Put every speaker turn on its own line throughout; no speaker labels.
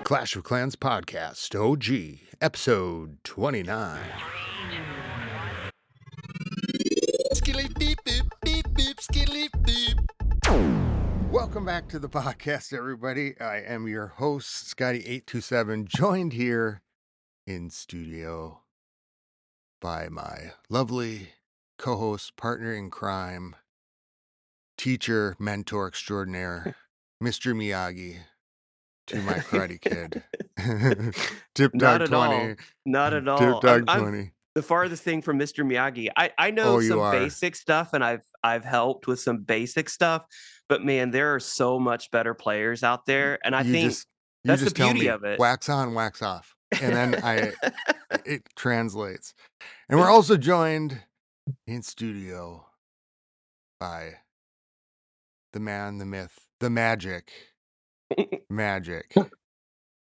Clash of Clans Podcast, OG, episode 29. Welcome back to the podcast, everybody. I am your host, Scotty827, joined here in studio by my lovely co-host, partner in crime, teacher, mentor extraordinaire, Mr. Miyagi, to my Karate Kid. Tip
Not
Dog
at
20.
all. Not at
Tip
all.
Dog
I'm
20.
the farthest thing from Mr. Miyagi. I know
Oh, you
some
are.
basic stuff, and I've helped with some basic stuff, but man, there are so much better players out there, and I
You
think
just
that's the
tell
beauty
me
of it.
wax on, wax off, and then it translates. And we're also joined in studio by the man, the myth, the magic.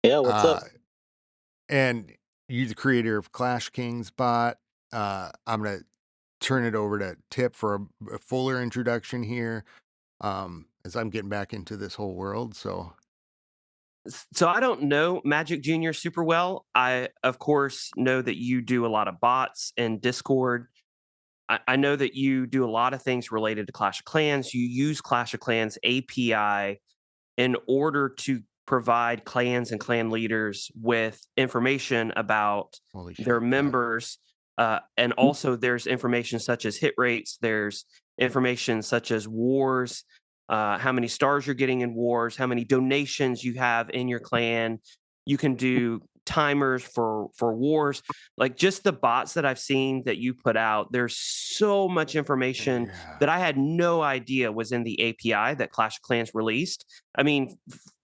Yeah, what's up?
And you, the creator of ClashKing's bot. I'm gonna turn it over to Tip for a fuller introduction here, as I'm getting back into this whole world. So
I don't know Magic Jr. super well. I, of course, know that you do a lot of bots and Discord. I know that you do a lot of things related to Clash of Clans. You use Clash of Clans API in order to provide clans and clan leaders with information about
holy shit,
their
yeah.
members. And also there's information such as hit rates. There's information such as wars, how many stars you're getting in wars, how many donations you have in your clan. You can do timers for wars. Like just the bots that I've seen that you put out, there's so much information
Yeah.
that I had no idea was in the API that Clash of Clans released. I mean,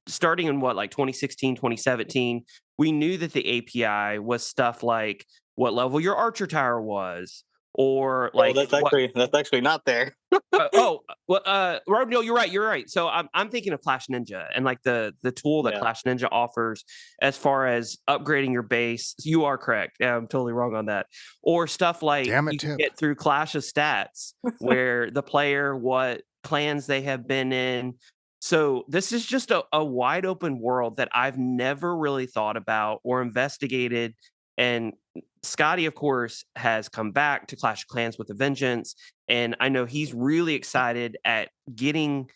starting in what, like 2016, 2017, we knew that the API was stuff like what level your archer tower was, or like
that's actually not there.
no, you're right. You're right. So I'm thinking of Clash Ninja and like the tool that
Yeah.
Clash Ninja offers as far as upgrading your base. You are correct. Yeah, I'm totally wrong on that. Or stuff like
Damn it,
you can
Tip.
get through Clash of Stats, where the player, what clans they have been in. So this is just a wide open world that I've never really thought about or investigated. And Scotty, of course, has come back to Clash of Clans with a vengeance. And I know he's really excited at getting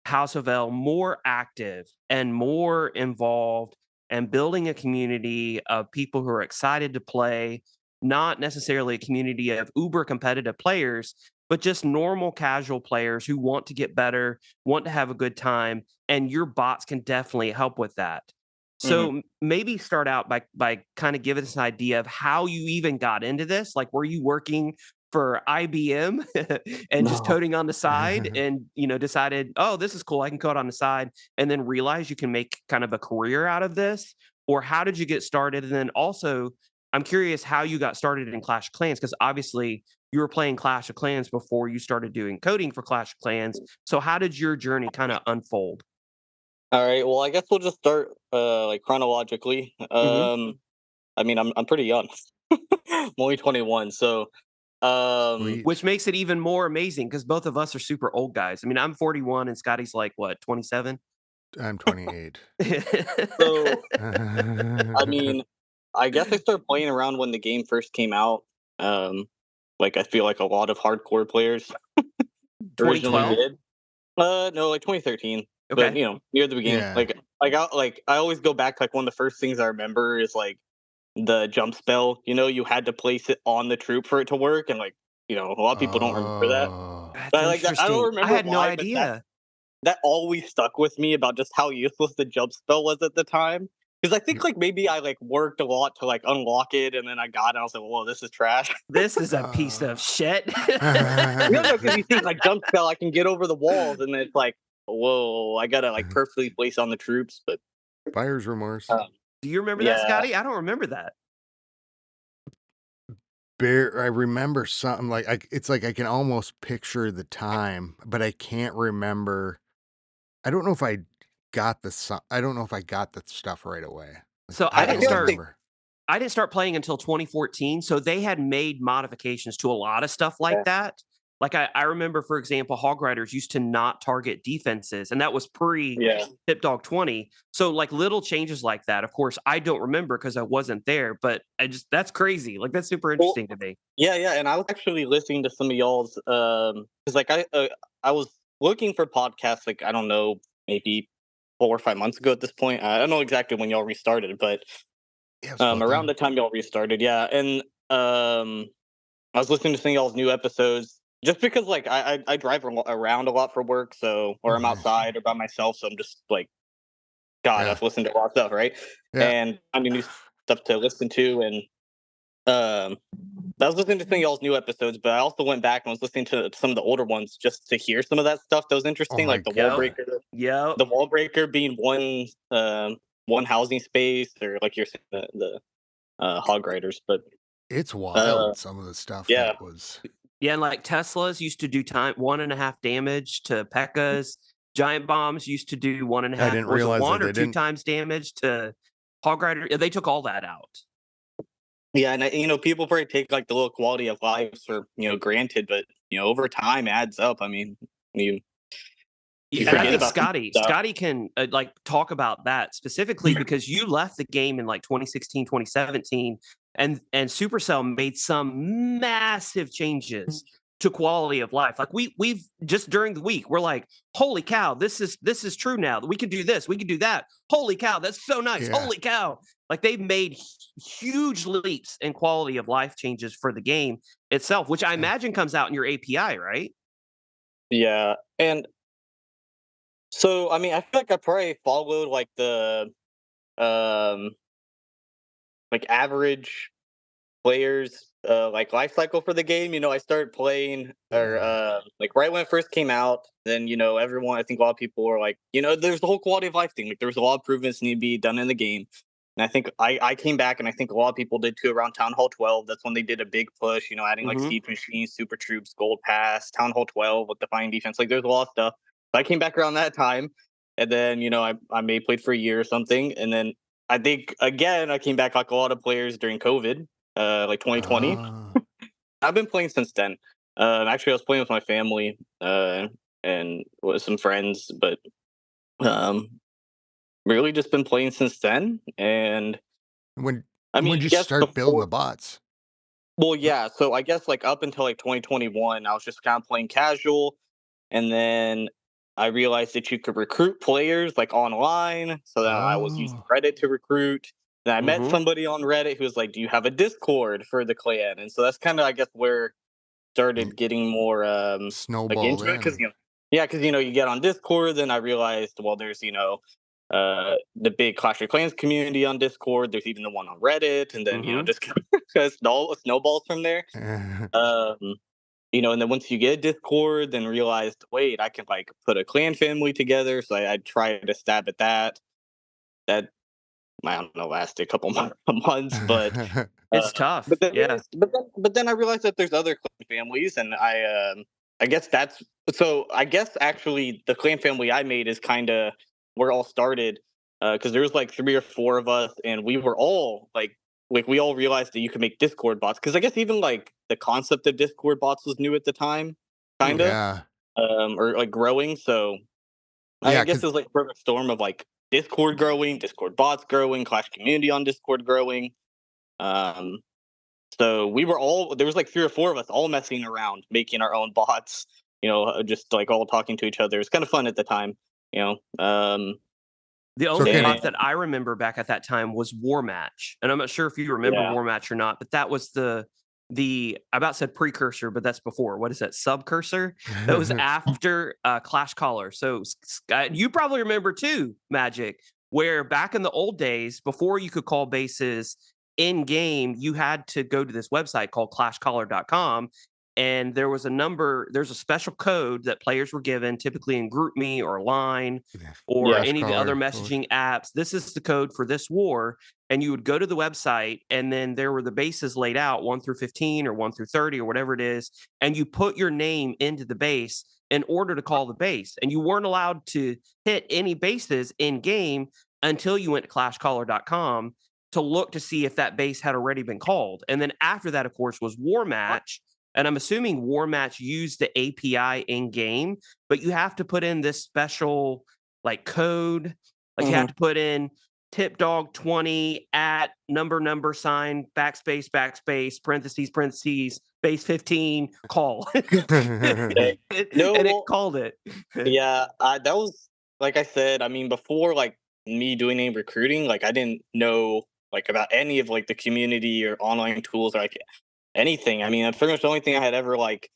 House of L more active and more involved and building a community of people who are excited to play, not necessarily a community of uber competitive players, but just normal casual players who want to get better, want to have a good time. And your bots can definitely help with that. So maybe start out by kind of giving us an idea of how you even got into this. Like, were you working for IBM and just
No.
coding on the side and, decided, oh, this is cool, I can code on the side, and then realize you can make kind of a career out of this? Or how did you get started? And then also, I'm curious how you got started in Clash of Clans, because obviously you were playing Clash of Clans before you started doing coding for Clash of Clans. So how did your journey kind of unfold?
All right. Well, I guess we'll just start like chronologically. I mean, I'm pretty young. I'm only 21, so
Sweet.
Which makes it even more amazing because both of us are super old guys. I mean, I'm 41 and Scotty's like, what, 27?
I'm 28.
so I mean, I guess I started playing around when the game first came out. Like I feel like a lot of hardcore players originally
2012?
did. No, like 2013. But
Okay.
near the beginning.
Yeah.
I always go back to like one of the first things I remember is like the jump spell. You had to place it on the troop for it to work, and like a lot of people don't remember that.
Oh.
That's
But I don't
interesting.
remember
I had no
why, but
idea.
that always stuck with me about just how useless the jump spell was at the time. Because I think like maybe I like worked a lot to like unlock it, and then I got it. And I was like, "Whoa, this is trash."
This is a piece of shit.
No, because you think like jump spell, I can get over the walls, and then it's like, "Whoa, I gotta like perfectly place on the troops." But
Buyer's remorse.
Do you remember that, Scotty? I don't remember that.
I remember something it's like I can almost picture the time, but I can't remember. I don't know if I got the stuff right away.
So
I
I didn't
don't
start.
remember.
I didn't start playing until 2014. So they had made modifications to a lot of stuff like that. Like I remember, for example, Hog Riders used to not target defenses, and that was pre
Yeah.
Hip Dog 20. So like little changes like that. Of course, I don't remember because I wasn't there, but I just that's crazy. Like that's super
Well,
interesting to me.
yeah, yeah, and I was actually listening to some of y'all's, because like I was looking for podcasts, like I don't know, maybe 4 or 5 months ago at this point. I don't know exactly when y'all restarted, but
Yeah, it's about
around
time.
the time y'all restarted, yeah, and I was listening to some of y'all's new episodes just because like I drive around a lot for work, so or
Oh,
I'm
nice.
outside or by myself, so I'm just like, God,
Yeah,
I've listened to a lot of stuff, right?
yeah.
And finding new stuff to listen to, and um, I was listening to some of y'all's new episodes, but I also went back and was listening to some of the older ones just to hear some of that stuff that was
Oh
interesting,
my
like
Yep.
god,
Yep.
the wall breaker being one housing space, or like you're saying the hog riders, but
it's
uh,
wild. Some of the stuff
yeah,
that was.
Yeah, and like Teslas used to do time 1.5 damage to P.E.K.K.A.s. Giant bombs used to do one and a
I
half.
didn't
Was it
realize that
one or
they
two
didn't.
times damage to Hog Rider? Yeah, they took all that out.
yeah, and people probably take like the little quality of life for granted, but over time adds up. I mean, you
Yeah,
you
and I
forget
Yeah,
think
about some stuff.
Scotty can like talk about that specifically because you left the game in like 2016, 2017, and Supercell made some massive changes to quality of life. Like we've just during the week, we're like, holy cow, this is true now. We can do this, we can do that. Holy cow, that's so nice.
yeah.
Holy cow. Like they've made huge leaps in quality of life changes for the game itself, which I
Yeah.
imagine comes out in your API, right?
Yeah, and so I mean, I feel like I probably followed like the um like average players like life cycle for the game. I started playing or
Yeah.
like right when it first came out. Then everyone, I think a lot of people were like, there's the whole quality of life thing. Like there was a lot of improvements need to be done in the game. And I think I came back, and I think a lot of people did too around Town Hall 12. That's when they did a big push, adding like
Mm-hmm.
siege machines, super troops, gold pass, Town Hall 12 with defining defense. Like there's a lot of stuff. So I came back around that time, and then I may played for a year or something, and then I think again I came back like a lot of players during COVID, like 2020.
Ah.
I've been playing since then. Actually, I was playing with my family and with some friends, but um, really just been playing since then. And
When
I
when
mean,
did
I
you
guess
start building the
before,
bots?
well, yeah. So I guess like up until like 2021, I was just kind of playing casual, and then I realized that you could recruit players like online. So then I was using
Oh.
Reddit to recruit. Then I met
Mm-hmm.
somebody on Reddit who was like, "Do you have a Discord for the clan?" And so that's kind of, I guess, where
L
started getting more like
snowballed
into it, because
in.
you get on Discord. Then I realized, well, there's the big Clash of Clans community on Discord. There's even the one on Reddit, and then
Mm-hmm.
just snowballs from there. um and then once you get Discord, then realized, wait, I can like put a clan family together. So I tried to stab at that. I don't know, lasted a couple months, but
It's
but
tough.
then
Yeah.
I realized that there's other clan families, and I guess that's so. I guess actually the clan family I made is kind of where it all started, because there was like 3 or 4 of us, and we were all like we all realized that you could make Discord bots, because I guess even like the concept of Discord bots was new at the time,
Hmm.
kind of,
Yeah.
or like growing. So I
Yeah,
guess it
because
was like a perfect storm of like Discord growing, Discord bots growing, Clash community on Discord growing. Um, so we were all there was like 3 or 4 of us all messing around, making our own bots. Just like all talking to each other. It's kind of fun at the time. You know,
The
so
only
can
and
bot that I remember back at that time was War Match, and I'm not sure if you remember
yeah,
War Match or not, but that was the I about said precursor, but that's before. What is that? Subcursor? That was after Clash Caller. So you probably remember too, Magic, where back in the old days, before you could call bases in game, you had to go to this website called clashcaller.com. And there's a special code that players were given, typically in GroupMe or Line or
yeah,
Flash
any of the other
caller, totally.
messaging apps. This is the code for this war. And you would go to the website, and then there were the bases laid out 1 through 15 or 1 through 30 or whatever it is. And you put your name into the base in order to call the base. And you weren't allowed to hit any bases in game until you went to clashcaller.com to look to see if that base had already been called. And then after that, of course, was War Match, and I'm assuming War Match used the API in game, but you have to put in this special like code. Like you have
Mhm.
to put in tip dog 20 at number sign backspace backspace parentheses parentheses base 15 call.
Yeah. No,
And it
well,
called it.
yeah, that was like I said. I mean, before like me doing any recruiting, like I didn't know like about any of like the community or online tools or like anything. I mean, pretty much the only thing I had ever like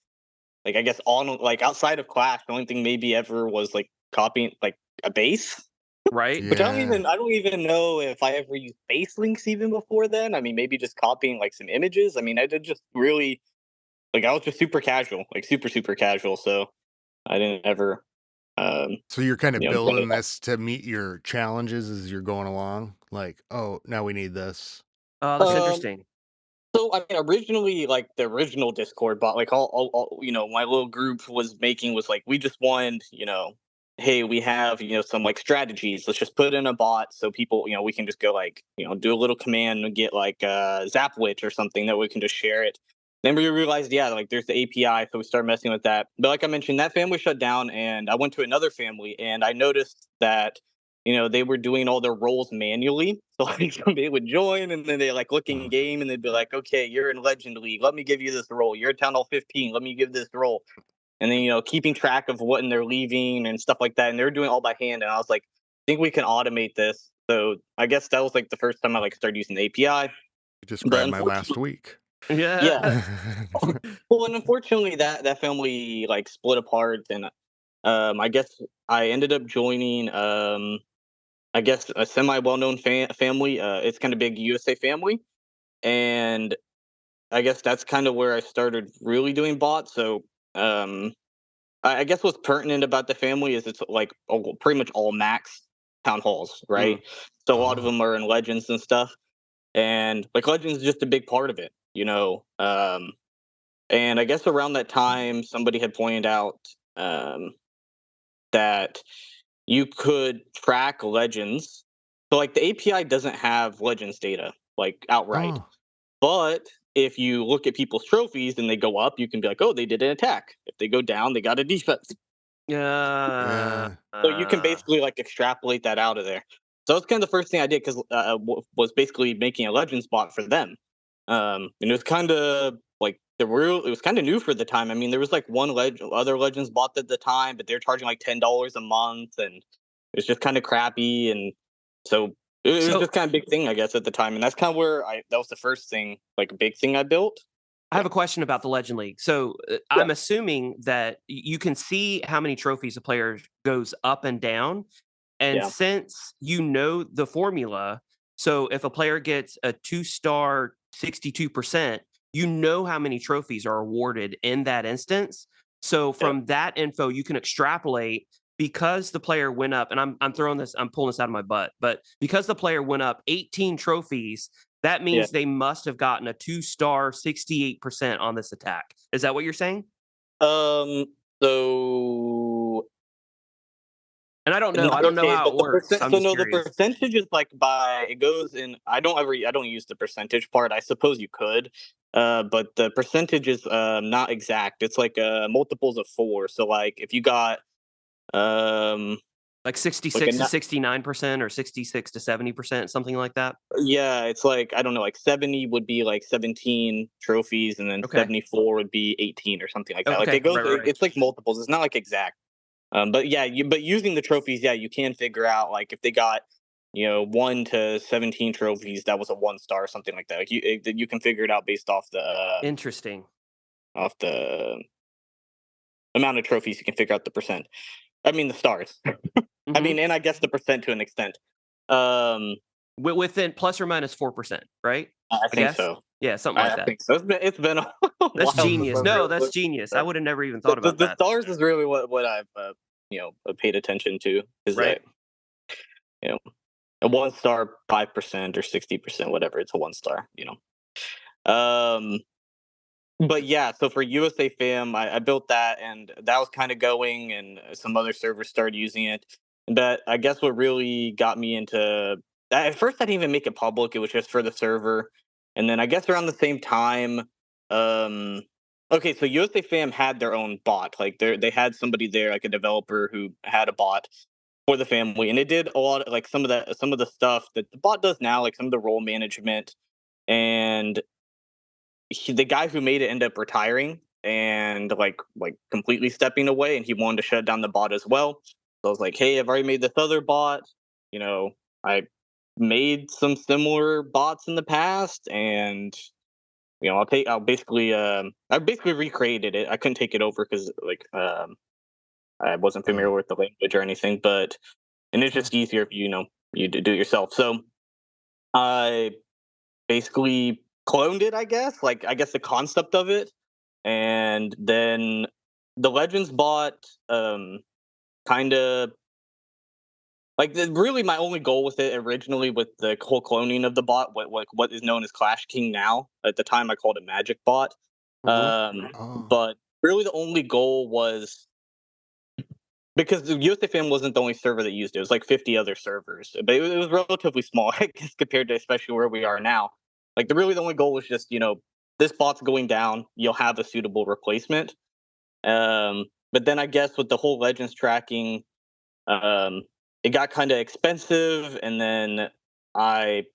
I guess on like outside of Clash, the only thing maybe ever was like copying like a base.
Right?
Which
Yeah.
I don't even know if I ever used base links even before then. I mean, maybe just copying like some images. I mean, I did just really like I was just super casual, like super casual. So I didn't ever, um,
So you're kind of
do any
building
of that.
this to meet your challenges as you're going along? Like, "Oh, now we need this."
Oh, that's
Um,
interesting.
so I mean, originally, like the original Discord bot, like all my little group was making was like we just wanted, hey, we have some like strategies. Let's just put in a bot so people, we can just go like do a little command and get like Zap Witch or something that we can just share it. Then we realized, yeah, like there's the API, so we started messing with that. But like I mentioned, that family shut down, and I went to another family, and I noticed that they were doing all their roles manually. So like somebody would join and then they like look in
Mhm.
game and they'd be like, okay, you're in Legend League. Let me give you this role. You're Town Hall 15. Let me give this role. And then, keeping track of what they're leaving and stuff like that. And they were doing it all by hand. And I was like, I think we can automate this. So I guess that was like the first time I like started using the API.
You
But
described my last
unfortunately,
week.
yeah.
Yeah.
Well, and unfortunately that family like split apart and I guess I ended up joining I guess a semi well known family. It's kind of big USA family, and I guess that's kind of where I started really doing bots. So um, I guess what's pertinent about the family is it's like pretty much all max town halls, right?
Mm.
So a lot of
Oh.
them are in Legends and stuff, and like Legends is just a big part of it, and I guess around that time, somebody had pointed out that you could track legends. So like the API doesn't have legends data like outright.
Oh.
But if you look at people's trophies and they go up, you can be like, oh, they did an attack. If they go down, they got a defense.
Yeah.
Yeah.
So you can basically like extrapolate that out of there. So that's kind of the first thing I did because was basically making a legends bot for them. And it was kind of like it was kind of new for the time. I mean, there was like one other legends bot at the time, but they're charging like $10 a month, and it's just kind of crappy. And so it was
So
just kind of big thing, I guess, at the time. And that's kind of where that was the first thing, like big thing I built.
I have
Yeah.
a question about the Legend League. So
Yeah.
I'm assuming that you can see how many trophies a player goes up and down. And
Yeah.
since you know the formula, so if a player gets a 2-star 62%, you know how many trophies are awarded in that instance. So
Yeah.
from that info, you can extrapolate because the player went up, and I'm throwing this, I'm pulling this out of my butt, but because the player went up 18 trophies, that
Yeah.
means they must have gotten a 2-star 68% on this attack. Is that what you're saying?
Um. So
And I don't
no,
know. I don't know
okay,
how
but
it
the
works.
percent.
I'm
So
just
no, the
curious.
percentage is like by it goes in. I don't use the percentage part. I suppose you could, but the percentage is not exact. It's like multiples of four. So like if you got um
Like
like a
66 to 69% or 66 to 70%, something like that?
yeah, it's like I don't know, like 70 would be like 17 trophies, and then
Okay.
74 would be 18 or something like
Oh,
that. Like
okay. Right, right, right.
it's like multiples. It's not like exact. But yeah, but using the trophies, yeah, you can figure out like if they got 1 to 17 trophies, that was a 1 star or something like that. Like you can figure it out based
Interesting.
off the amount of trophies. You can figure out the percent. I mean the stars. I
Mhm.
mean, and I guess the percent to an extent. Um,
Within plus or minus 4%, right?
I
I
think
guess?
so.
Yeah, something like
I
that.
think so. It's been a
That's
while since
genius.
I've
No,
really
that's
looked
genius. I
at
would have never even
that.
thought about
The
that.
stars is really what I've paid attention to is
Right?
that you know a 1 star 5% or 60%, whatever. It's a 1 star. But yeah, so for USA Fam, I built that, and that was kind of going, and some other servers started using it. But I guess what really got me into that, at first I didn't even make it public; it was just for the server. And then I guess around the same time, um, Okay, so USA Fam had their own bot. Like they had somebody there, like a developer who had a bot for the family, and it did a lot of, like some of the stuff that the bot does now, like some of the role management. And the guy who made it ended up retiring and like completely stepping away, and he wanted to shut down the bot as well. So I was like, hey, I've already made this other bot. You know, I made some similar bots in the past, and I basically recreated it. I couldn't take it over because I wasn't familiar
Mm.
with the language or anything, but and it's
Oh.
just easier if you do it yourself. So I basically cloned it, I guess. Like I guess the concept of it, and then the Legends bot kind of really my only goal with it originally with the whole cloning of the bot, what is known as Clash King now. At the time, I called it Magic Bot.
Mhm.
Oh.
But really, the only goal was because the USFM wasn't the only server that used it. It was like 50 other servers, but it was relatively small, I guess, compared to especially where we are now. Like the only goal was just this bot's going down. You'll have a suitable replacement. But then I guess with the whole Legends tracking, um, it got kind of expensive, and then I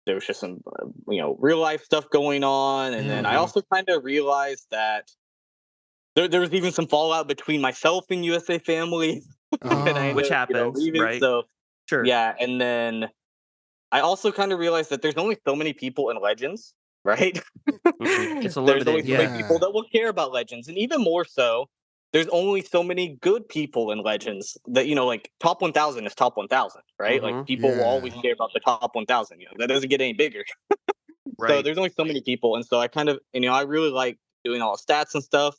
there was just some real life stuff going on, and then I
Yeah.
Mhm.
also kind of realized that there was even some fallout between myself and USA Family that I
Oh.
ended
Which
up
happens,
leaving.
right?
So
Sure.
yeah, and then I also kind of realized that there's only so many people in Legends, right?
Mhm. It's
There's only
unlimited,
so many
yeah.
people
Yeah.
that will care about Legends, and even more so, there's only so many good people in Legends that like top 1,000 is top 1,000, right? Like
Mhm.
people will always
Yeah.
care about the top 1,000. That doesn't get any bigger. So
Right.
there's only so many people, and so I kind of I really like doing all the stats and stuff,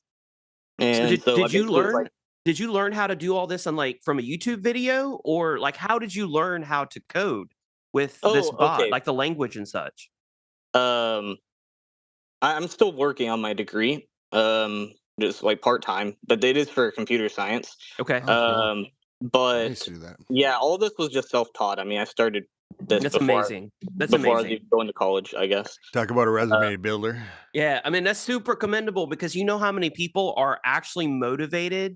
So
and
did
so I
did you
basically was like,
learn did you learn how to do all this on, like, from a YouTube video? Or, like, how did you learn how to code with this
oh,
bot,
okay.
like the language and such?
Um, I'm still working on my degree, just like part time, but it is for computer science.
Okay.
Oh, cool.
Um,
I used
but
to do that.
yeah, all this was just self taught. I mean, I started this
That's amazing. That's
before I was
amazing.
even going to college, I guess.
Talk about a
Uh,
resume builder.
Yeah, I mean, that's super commendable because you know how many people are actually motivated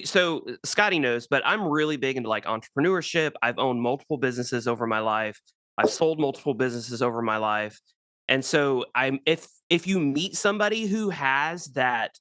so Scotty knows, but I'm really big into like entrepreneurship. I've owned multiple businesses over my life. I've sold multiple businesses over my life. And so I'm if you meet somebody who has that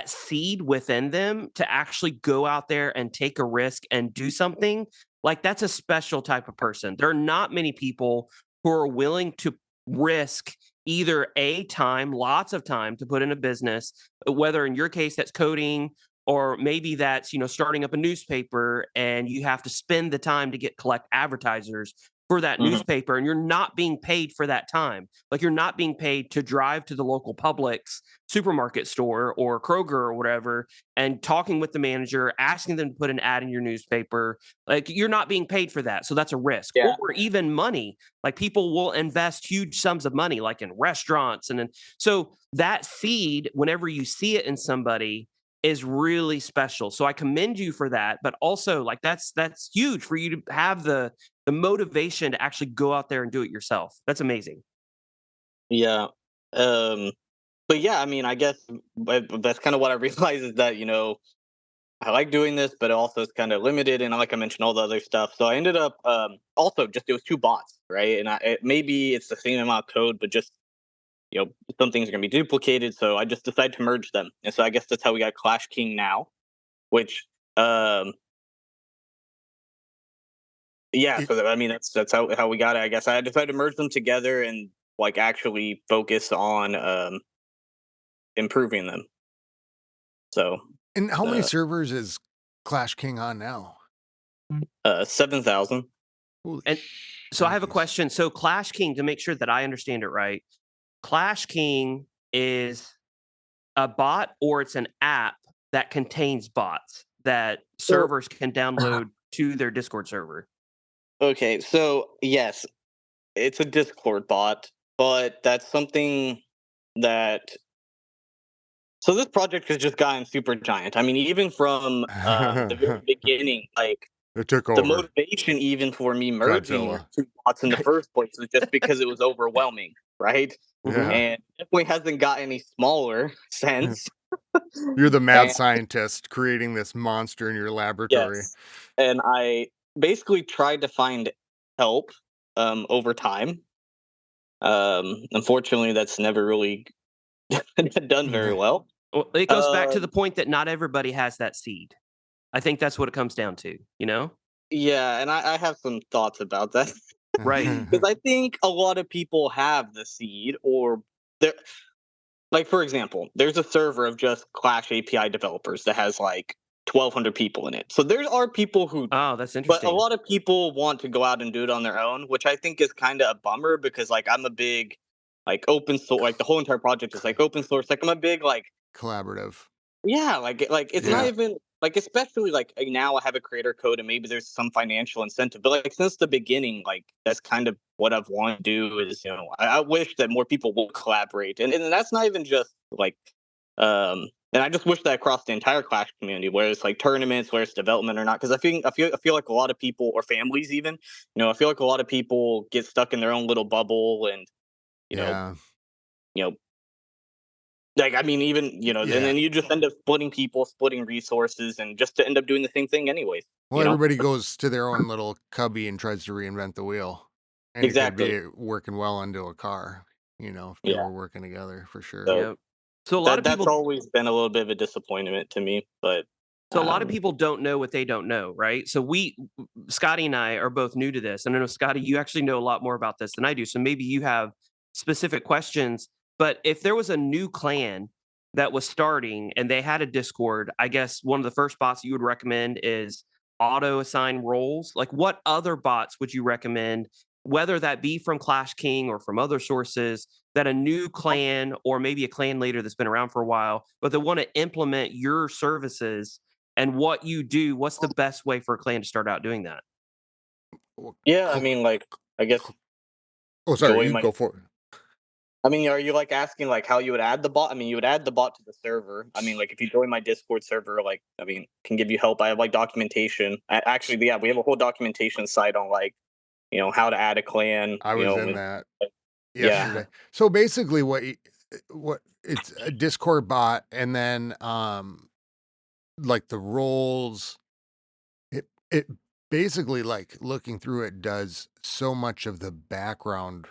seed within them to actually go out there and take a risk and do something, like that's a special type of person. There are not many people who are willing to risk either a time, lots of time to put in a business, whether in your case that's coding or maybe that's, starting up a newspaper and you have to spend the time to collect advertisers for that
mhm.
newspaper and you're not being paid for that time. Like you're not being paid to drive to the local Publix supermarket store or Kroger or whatever and talking with the manager, asking them to put an ad in your newspaper. Like you're not being paid for that. So that's a risk.
Yeah,
Or even money. Like people will invest huge sums of money, like in restaurants. And then, so that seed, whenever you see it in somebody, is really special. So I commend you for that. But also, like that's huge for you to have the motivation to actually go out there and do it yourself. That's amazing.
yeah. Um, but yeah, I mean, I guess that's kind of what I realized is that I like doing this, but also it's kind of limited, and like I mentioned, all the other stuff. So I ended up also just it was two bots, right? And maybe it's the same amount of code, but just some things are going to be duplicated. So I just decided to merge them, and so I guess that's how we got Clash King now. Which um yeah,
It
so I mean that's how we got it. I guess I decided to merge them together and like actually focus on improving them. So
and how many
uh
servers is Clash King on now?
7,000.
Holy
And so I have a
shnikes.
question. So Clash King, to make sure that I understand it right, Clash King is a bot or it's an app that contains bots that
So
servers can download to their Discord server.
okay, so yes, it's a Discord bot, but that's something that so this project has just gotten super giant. I mean, even from the very beginning, like
It took
the
over.
motivation even for me merging
Godzilla.
2 bots in the first place was just because it was overwhelming, right?
Mhm.
Yeah.
And definitely hasn't got any smaller since.
You're the mad
And
scientist creating this monster in your laboratory.
yes, and I basically tried to find help, over time. Unfortunately, that's never really done very well.
Well, it goes back to the
Um,
point that not everybody has that seed. I think that's what it comes down to, you know?
yeah, and I have some thoughts about that.
Right.
Because I think a lot of people have the seed, or they're like, for example, there's a server of just Clash API developers that has like 1,200 people in it. So there are people who,
Oh, that's
but a
interesting.
lot of people want to go out and do it on their own, which I think is kind of a bummer because like I'm a big like open source, like the whole entire project is like open source. Like I'm a big like
Collaborative.
yeah, like it's not
Yeah.
even like especially like now I have a creator code and maybe there's some financial incentive, but like since the beginning, like that's kind of what I've wanted to do is I wish that more people will collaborate, and that's not even just like and I just wish that across the entire Clash community, where it's like tournaments, where it's development or not, because I feel like a lot of people or families even, I feel like a lot of people get stuck in their own little bubble, and you know
Yeah.
you know like, I mean, even, and
Yeah.
then you just end up splitting people, splitting resources, and just to end up doing the same thing anyways,
Well,
you know?
everybody goes to their own little cubby and tries to reinvent the wheel. And it could
Exactly.
be working well into a car, if people
Yeah.
are working together for sure.
So
Yep. So a lot
that
of
that's
people
always been a little bit of a disappointment to me, but
So a lot of
um,
people don't know what they don't know, right? So Scotty and I are both new to this. And I know Scotty, you actually know a lot more about this than I do. So maybe you have specific questions. But if there was a new clan that was starting and they had a Discord, I guess one of the first bots you would recommend is auto assign roles. Like what other bots would you recommend, whether that be from Clash King or from other sources, that a new clan or maybe a clan leader that's been around for a while, but they want to implement your services and what you do, what's the best way for a clan to start out doing that?
Well,
yeah, I
cl-
mean, like, I guess
cl- oh, sorry,
join
you
my.
go for it.
I mean, are you like asking like how you would add the bot? I mean, you would add the bot to the server. I mean, like if you join my Discord server, like I mean, can give you help. I have like documentation. Actually, yeah, we have a whole documentation site on like how to add a clan.
I was in that
Yeah,
yesterday. So basically, what it's a Discord bot, and then like the roles. It basically, like, looking through it, does so much of the background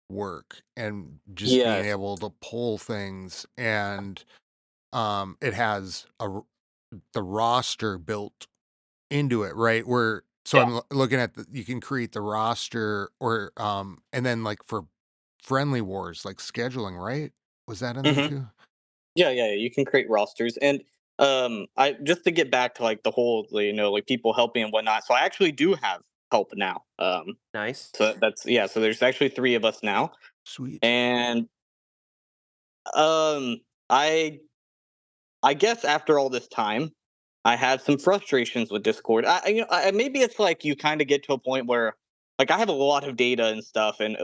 work and just being
yes.
able to pull things, and it has the roster built into it, right? Where so
Yeah.
I'm looking at you can create the roster, or and then like for friendly wars, like scheduling, right? Was that in there
Mhm.
too?
Yeah. You can create rosters, and I just to get back to like the whole, like people helping and whatnot. So I actually do have help now.
Nice.
So that's yeah. So there's actually 3 of us now,
Sweet.
and um, I I guess after all this time, I had some frustrations with Discord. Maybe it's like you kind of get to a point where like I have a lot of data and stuff, and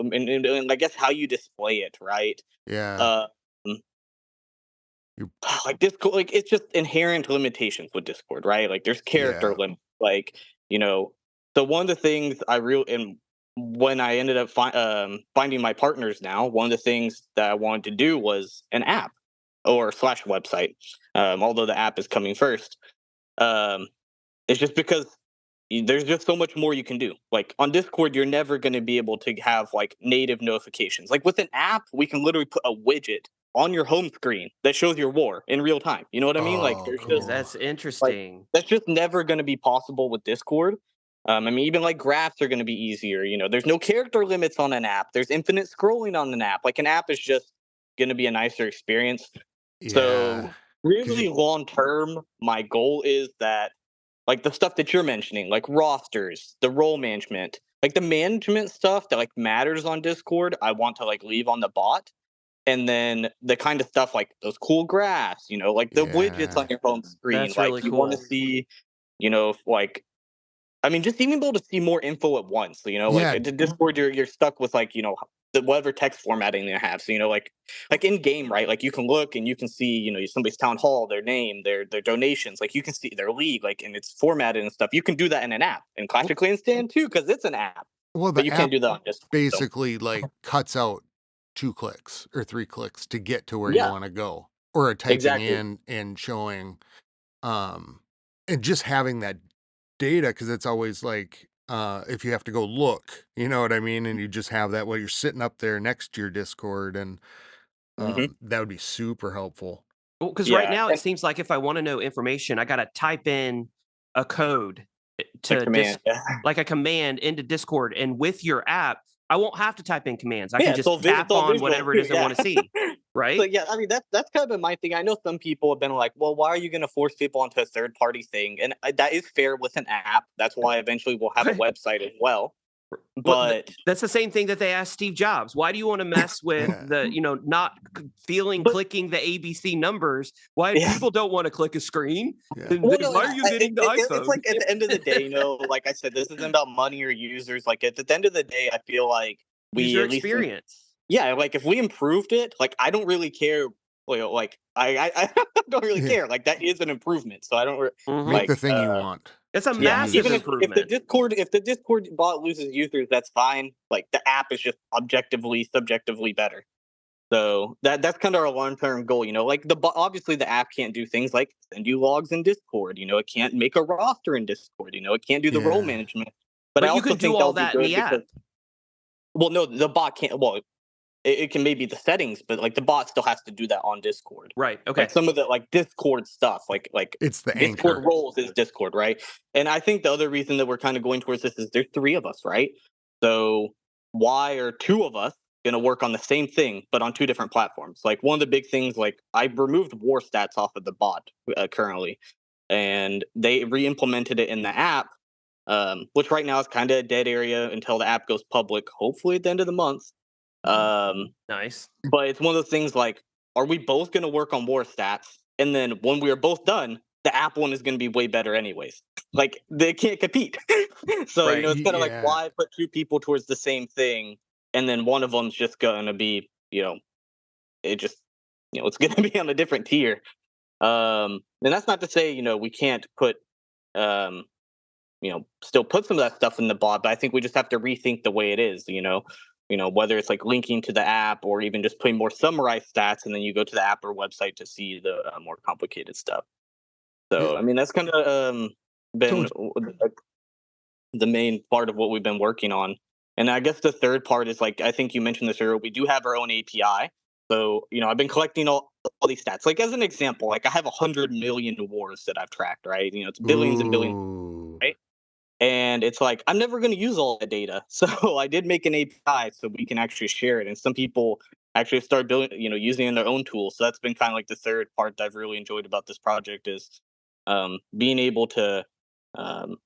I guess how you display it, right?
Yeah.
Uh,
You
like Discord, like it's just inherent limitations with Discord, right? Like there's character
yeah.
limits, like you know. So one of the things I real and when I ended up finding my partners now, one of the things that I wanted to do was an app or slash website. Although the app is coming first, um, it's just because there's just so much more you can do. Like on Discord, you're never going to be able to have like native notifications. Like with an app, we can literally put a widget on your home screen that shows your war in real time. You know what I mean? Like
Oh,
there's
Oh,
just
cool.
that's
like
interesting.
that's just never going to be possible with Discord. I mean, even like graphs are going to be easier. There's no character limits on an app. There's infinite scrolling on an app. Like an app is just going to be a nicer experience.
Yeah.
So
'Cause
really, long term, my goal is that like the stuff that you're mentioning, like rosters, the role management, like the management stuff that like matters on Discord, I want to like leave on the bot. And then the kind of stuff like those cool graphs, like the widgets on
yeah.
your home screen,
That's
like
really
you want to
cool.
see, like I mean, just even able to see more info at once. Like
Yeah.
Discord, you're stuck with like whatever text formatting they have. So like in game, right? Like you can look and you can see somebody's town hall, their name, their donations. Like you can see their league, like and it's formatted and stuff. You can do that in an app, and Clash of Clans can too because it's an app.
Well,
But
the
you can't
app
do that on Discord. So
basically, like, cuts out 2 clicks or 3 clicks to get to where you
yeah,
wanna go, or typing
exactly.
in and showing, um and just having that data because it's always like, if you have to go look, you know what I mean? And you just have that while you're sitting up there next to your Discord, and,
Hmm.
that would be super helpful.
Well, because right
Yeah,
now it
and
seems like if I wanna know information, I gotta type in a code
the
to
command. Yeah,
like a command into Discord, and with your app, I won't have to type in commands. I can
yeah.
just
It's
tap
all
on
visual
whatever it
too.
is I
Yeah.
wanna see,
So
right?
yeah, I mean that's kind of been my thing. I know some people have been like, "Well, why are you going to force people onto a third party thing?" And that is fair with an app. That's why eventually we'll have a website as well.
Well,
But
that's the same thing that they asked Steve Jobs. Why do you wanna mess with
Yeah.
the not feeling
but
clicking the ABC numbers? Why
yeah,
people don't wanna click a screen?
Yeah.
And
well,
then,
no, and
"Why are you getting the
it's
iPhone?"
like at the end of the day, like I said, this isn't about money or users. Like at the end of the day, I feel like we
User
at least
experience.
yeah, like if we improved it, like I don't really care. Like I don't really
Yeah.
care. Like that is an improvement. So I don't
Make
Mhm.
the
like
thing you want
It's a
to
yeah,
massive
even
use.
improvement.
if the Discord bot loses users, that's fine. Like the app is just objectively, subjectively better. So that's kind of our long term goal. Like obviously the app can't do things like send you logs in Discord. It can't make a roster in Discord. It can't do the role
Yeah.
management. But I
But you
also
can do
think that
all
would be
that in
good
the
because
app.
well, no, the bot can't. Well, it can maybe the settings, but like the bot still has to do that on Discord.
Right,
Like
okay.
some of the like Discord stuff, like
It's the
Discord
anchor.
roles is Discord, right? And I think the other reason that we're kind of going towards this is there's three of us, right? So why are two of us going to work on the same thing but on two different platforms? Like one of the big things, like I removed war stats off of the bot currently, and they re-implemented it in the app, which right now is kind of a dead area until the app goes public, hopefully at the end of the month. Um,
Nice.
but it's one of those things like, are we both going to work on war stats? And then when we are both done, the app one is going to be way better, anyways. Like they can't compete. So,
Right.
it's kind of like,
Yeah.
why put two people towards the same thing? And then one of them's just going to be, it just, it's going to be on a different tier. And that's not to say, we can't put, um, still put some of that stuff in the bot, but I think we just have to rethink the way it is, whether it's like linking to the app or even just putting more summarized stats and then you go to the app or website to see the more complicated stuff.
Yeah.
So, I mean, that's kind of
So
been like the main part of what we've been working on. And I guess the third part is like, I think you mentioned this earlier, we do have our own API. So, I've been collecting all these stats. Like, as an example, like I have 100 million wars that I've tracked, right? It's billions and billions,
ooh.
right? And it's like, I'm never going to use all the data. So I did make an API so we can actually share it. And some people actually start building, using it in their own tools. So that's been kind of like the third part that I've really enjoyed about this project is being able to, um,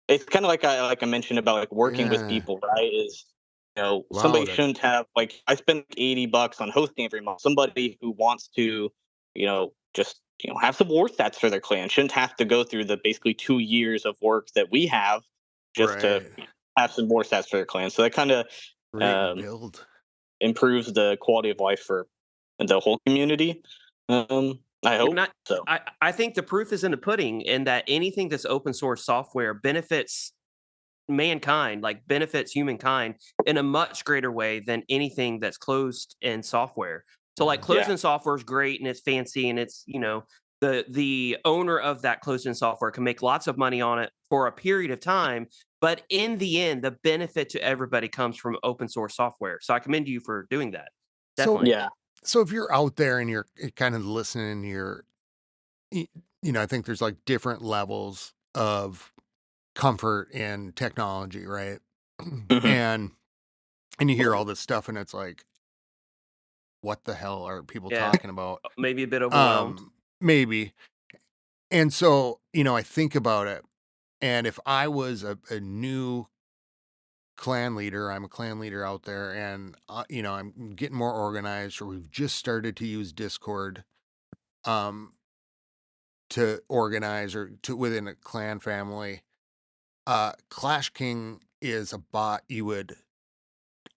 it's kind of like I mentioned about like working with
Yeah.
people, right? Is,
Wow,
somebody
that
shouldn't have like, I spend like $80 on hosting every month. Somebody who wants to, just have some war stats for their clan shouldn't have to go through the basically 2 years of work that we have just to
right.
have some war stats for their clan. So that kind of
Create and
um,
build.
improves the quality of life for the whole community. I
And
hope so.
I think the proof is in the pudding in that anything that's open source software benefits mankind, like benefits humankind in a much greater way than anything that's closed in software. So like
Yeah.
closed
Yeah,
in software is great and it's fancy and it's, the owner of that closed in software can make lots of money on it for a period of time, but in the end the benefit to everybody comes from open source software. So I commend you for doing that.
So
Definitely.
yeah,
so if you're out there and you're kind of listening, y- I think there's like different levels of comfort in technology, right?
hmm
and you hear all this stuff and it's like, what the hell are people
Yeah.
talking about?
Maybe a bit overwhelmed.
Maybe. And so, I think about it. And if I was a new clan leader, I'm a clan leader out there, and I'm getting more organized, or we've just started to use Discord um to organize or to within a clan family. Clash King is a bot you would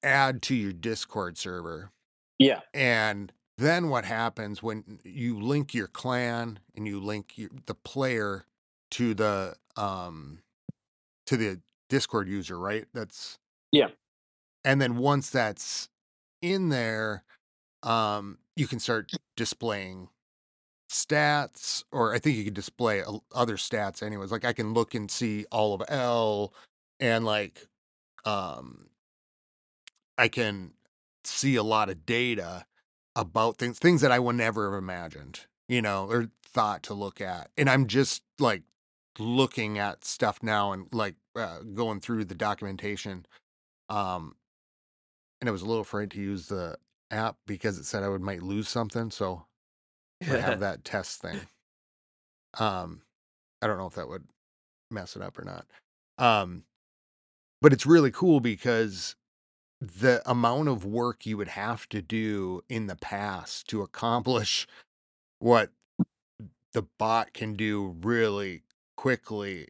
add to your Discord server.
Yeah.
And then what happens when you link your clan and you link the player to the Discord user, right?
Yeah.
And then once that's in there, you can start displaying stats, or I think you can display other stats anyways. Like I can look and see all of L, and like um I can see a lot of data about things that I would never have imagined, or thought to look at. And I'm just like looking at stuff now and like going through the documentation. Um, and I was a little afraid to use the app because it said I might lose something. So I'm gonna have that test thing. Um, I don't know if that would mess it up or not. Um, but it's really cool because the amount of work you would have to do in the past to accomplish what the bot can do really quickly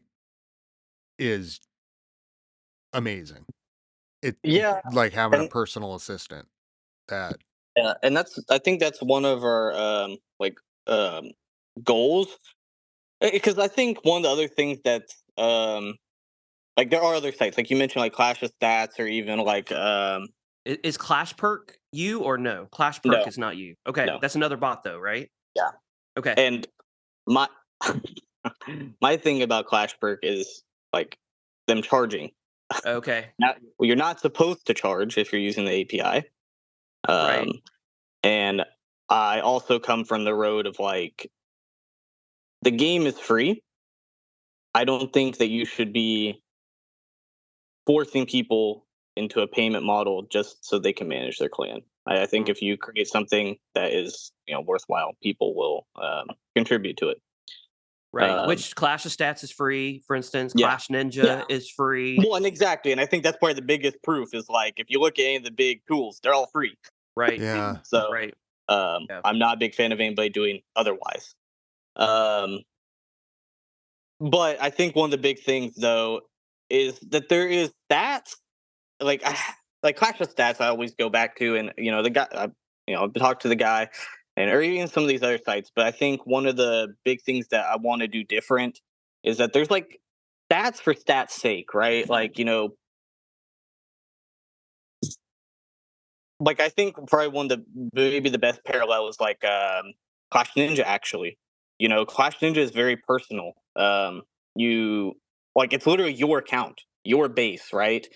is amazing. It's
Yeah.
like having a
And
personal assistant that
yeah, and I think that's one of our um goals, because I think one of the other things that like there are other sites like you mentioned, like Clash of Stats, or even like
Is Clash Perk you or no? Clash Perk
no,
is not you. Okay,
no.
that's another bot though, right?
Yeah.
Okay.
And my my thing about Clash Perk is like them charging.
Okay.
Now, well, you're not supposed to charge if you're using the API.
Right.
Um, and I also come from the road of like the game is free. I don't think that you should be forcing people into a payment model just so they can manage their clan. I think
Mm,
if you create something that is worthwhile, people will contribute to it.
right.
Um,
Which Clash of Stats is free, for instance.
yeah,
Clash
yeah.
Ninja is free.
Well, and exactly, and I think that's probably the biggest proof is like if you look at any of the big tools, they're all free.
Right.
yeah.
So
Right. Yeah.
I'm not a big fan of anybody doing otherwise. Um, but I think one of the big things though is that there is stats like like Clash of Stats. I always go back to, and the guy, I've talked to the guy, and or even some of these other sites. But I think one of the big things that I want to do different is that there's like stats for stats sake, right? Like like I think probably one of the maybe the best parallel is like Clash Ninja actually. Clash Ninja is very personal. You like it's literally your account, your base, right?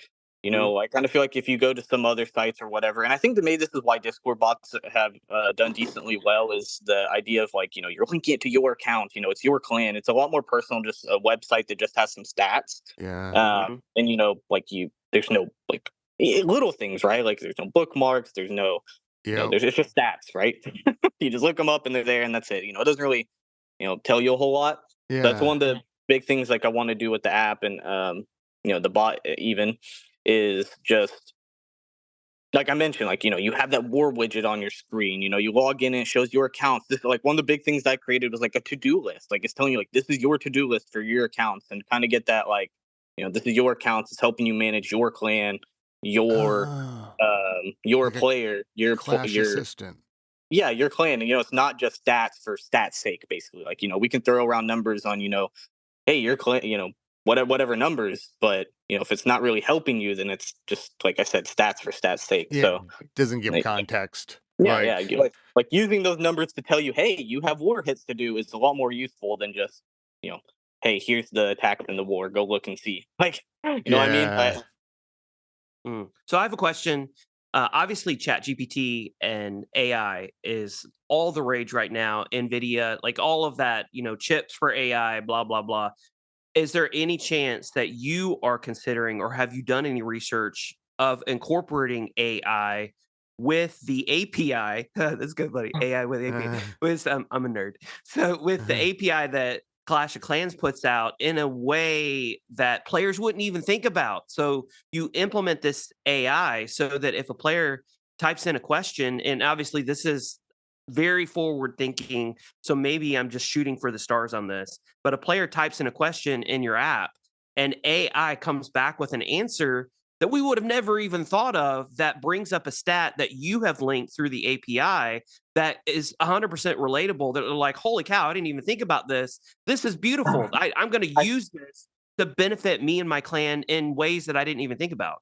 Mhm.
I kind of feel like if you go to some other sites or whatever, and I think that maybe this is why Discord bots have done decently well, is the idea of like you're linking it to your account. It's your clan. It's a lot more personal, just a website that just has some stats.
Yeah.
Mhm.
And like there's no like little things, right? Like there's no bookmarks, there's no,
Yep.
there's it's just stats, right? You just look them up and they're there, and that's it. It doesn't really, tell you a whole lot. That's
Yeah.
one of the big things like I want to do with the app, and the bot even is just like I mentioned, like you have that war widget on your screen. You log in and it shows your accounts. This like one of the big things I created was like a to do list. Like it's telling you like this is your to do list for your accounts, and kind of get that like this is your accounts. It's helping you manage your clan,
Oh,
your
like a
player,
Clash
your
assistant.
yeah, your clan. And it's not just stats for stats sake. Basically, like we can throw around numbers on hey, your clan, whatever numbers, but if it's not really helping you, then it's just like I said, stats for stats sake.
Yeah,
So
doesn't give
like,
context.
yeah, yeah,
Like,
like using those numbers to tell you, hey, you have war hits to do is a lot more useful than just you know, hey, here's the attack in the war, go look and see. Like, you know what I mean?
yeah.
So I have a question. Obviously, ChatGPT and AI is all the rage right now. NVIDIA, like all of that, chips for AI, blah, blah, blah. Is there any chance that you are considering, or have you done any research of incorporating AI with the API? That's good, buddy. AI with API.
Uh,
With I'm a nerd. So with the API that Clash of Clans puts out in a way that players wouldn't even think about. So you implement this AI so that if a player types in a question, and obviously this is very forward thinking, so maybe I'm just shooting for the stars on this, but a player types in a question in your app and AI comes back with an answer, that we would have never even thought of that brings up a stat that you have linked through the API that is 100% relatable. That are like, holy cow, I didn't even think about this. This is beautiful. I'm going to
I
use this to benefit me and my clan in ways that I didn't even think about.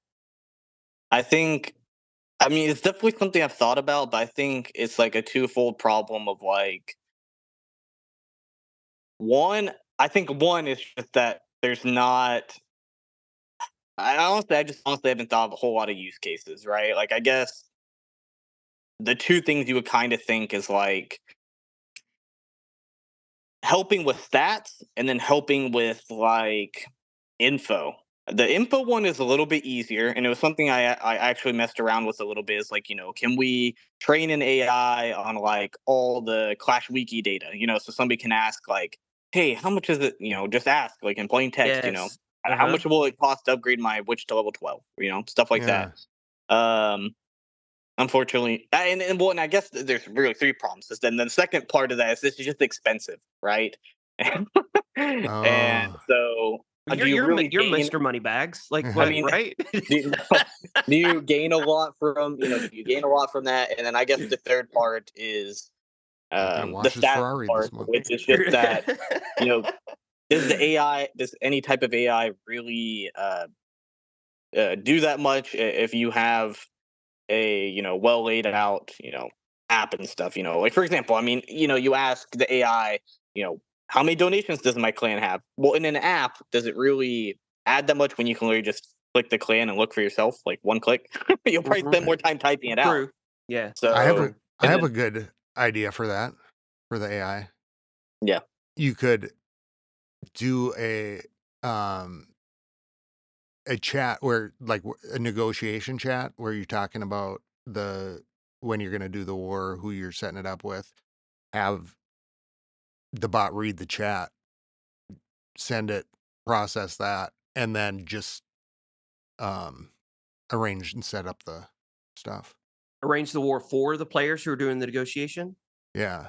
I think I mean it's definitely something I've thought about, but I think it's like a twofold problem of like one. I think one is just that there's not. I just honestly haven't thought of a whole lot of use cases, right? Like I guess the two things you would kind of think is like helping with stats and then helping with like info. The info one is a little bit easier, and it was something I actually messed around with a little bit. Is like, can we train an AI on like all the Clash Wiki data? So somebody can ask like, hey, how much is it? Just ask like in plain text.
Yes.
How
Uh-huh.
much will it cost to upgrade my witch to level 12? Stuff like that.
Yeah.
Um, Unfortunately, and I guess there's really three problems. Then the second part of that is this is just expensive, right? And
Oh,
so, do you really
You're
gain?
Mr. Moneybags. Like
I
what,
mean,
right?
do you, do you gain a lot from Do you gain a lot from that? And then I guess the third part is
not gonna
the
wash his
stats
Ferrari this
part,
month.
which is just that you know does any type of AI really do that much if you have a well laid out app and stuff, like for example, I mean, you ask the AI, you know how many donations does my clan have? Well, in an app, does it really add that much when you can literally just click the clan and look for yourself, like one click? You'll probably
Mhm.
spend
Right.
more time typing it out.
True. Yeah,
I
that's
have a
So
true.
I
and
have
then
a good idea for that for the AI.
yeah.
You could do um a chat where like a negotiation chat where you're talking about the when you're going to do the war, who you're setting it up with. Have the bot read the chat, send it, process that, and then just um arrange and set up the stuff.
Arrange the war for the players who are doing the negotiation.
Yeah.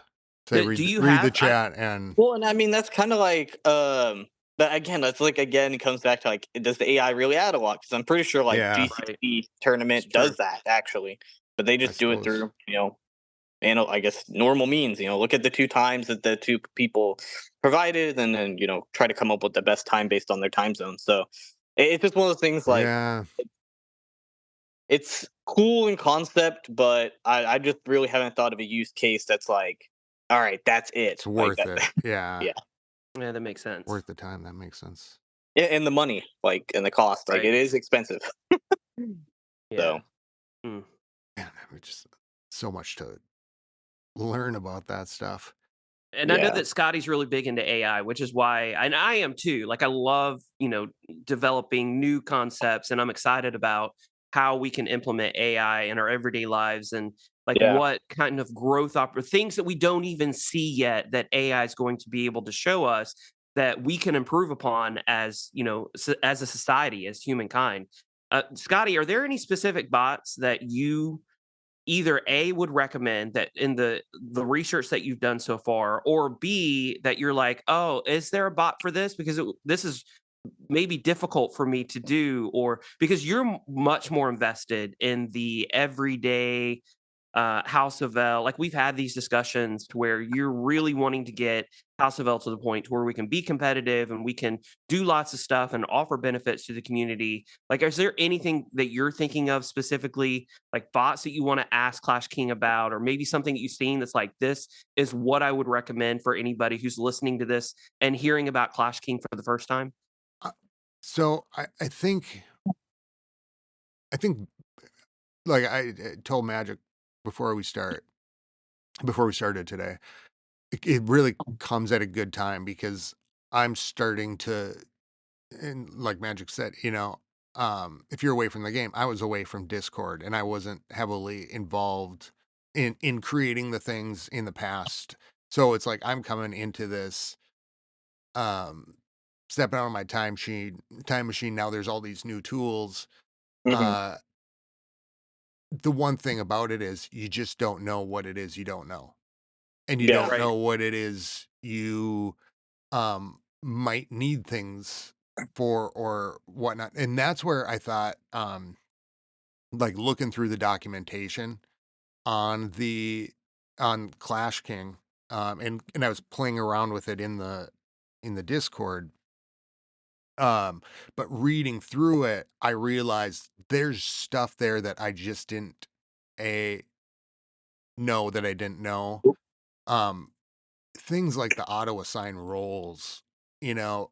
Say
Do you
read the
have I
chat and
Well, and I mean that's kind of like, but again, that's like again, it comes back to like, does the AI really add a lot? Because I'm pretty sure like
yeah,
right,
GCC
it's
tournament
true.
does that actually, but they
I
just do it
suppose.
through and I guess normal means. Look at the two times that the two people provided, and then try to come up with the best time based on their time zone. So it's just one of those things like
Yeah,
it's cool in concept, but I just really haven't thought of a use case that's like, all right, that's
it's
it. Like
worth
that,
it. Yeah,
yeah.
Yeah, that makes sense.
worth the time. That makes sense.
And the money, like, and the cost, like,
Right.
it is expensive.
Yeah.
So,
Mm.
Man, I just so much to learn about that stuff.
And I know
yeah,
that Scotty's really big into AI, which is why, and I am too. Like I love, developing new concepts, and I'm excited about how we can implement AI in our everyday lives, and like
yeah,
what kind of growth things that we don't even see yet that AI is going to be able to show us that we can improve upon as as a society, as humankind. Scotty, are there any specific bots that you either A would recommend that in the research that you've done so far, or B that you're like, oh, is there a bot for this? Because this is maybe difficult for me to do, or because you're much more invested in the everyday House of L. Like we've had these discussions to where you're really wanting to get House of L to the point to where we can be competitive and we can do lots of stuff and offer benefits to the community. Like, is there anything that you're thinking of specifically, like bots that you want to ask Clash King about, or maybe something that you've seen that's like, this is what I would recommend for anybody who's listening to this and hearing about Clash King for the first time?
Uh, so I think like I told Magic before before we started today, it really comes at a good time because I'm starting to, and like Magic said, if you're away from the game, I was away from Discord and I wasn't heavily involved in creating the things in the past. So it's like I'm coming into this, um, stepping out of my time machine. Now there's all these new tools.
hmm,
Uh, the one thing about it is you just don't know what it is you don't know, and you
yeah,
don't
Right.
know what it is you might need things for or whatnot. And that's where I thought, like looking through the documentation on Clash King, and I was playing around with it in the Discord. Um, but reading through it, I realized there's stuff there that I just didn't a know that I didn't know. Um, Things like the auto assign roles, you know,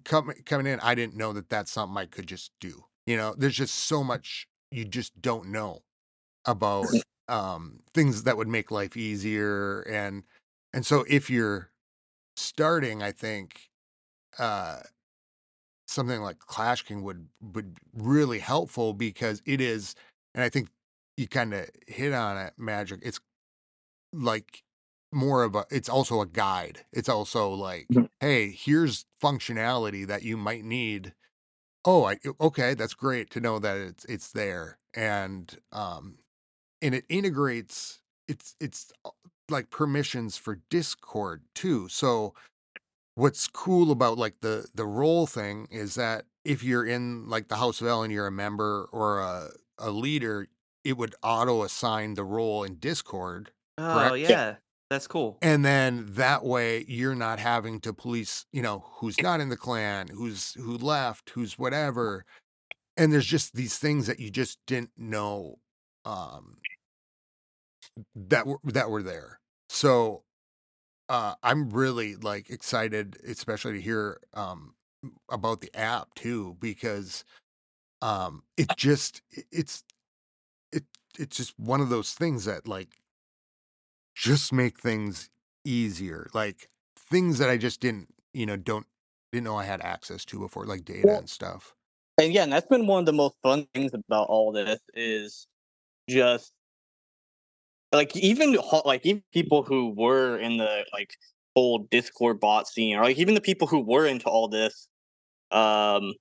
coming in, I didn't know that that's something I could just do. There's just so much you just don't know about things that would make life easier, and so if you're starting, I think uh something like Clash King would really helpful because it is, and I think you kind of hit on it, Magic. It's like it's also a guide. It's also like,
Mhm.
hey, here's functionality that you might need. Oh, okay, that's great to know that it's there, and it integrates. It's like permissions for Discord too. So what's cool about like the role thing is that if you're in like the House of L and you're a member or a leader, it would auto assign the role in Discord,
Oh,
correct?
Yeah.
yeah. That's cool.
And then that way you're not having to police, who's not in the clan, who left, who's whatever. And there's just these things that you just didn't know um that were there. So I'm really like excited, especially to hear about the app too, because it just it it's just one of those things that like just make things easier, like things that I just didn't know I had access to before, like data
Well,
and stuff.
and yeah, and that's been one of the most fun things about all this is just like even people who were in the like whole Discord bot scene, or like even the people who were into all this. Um,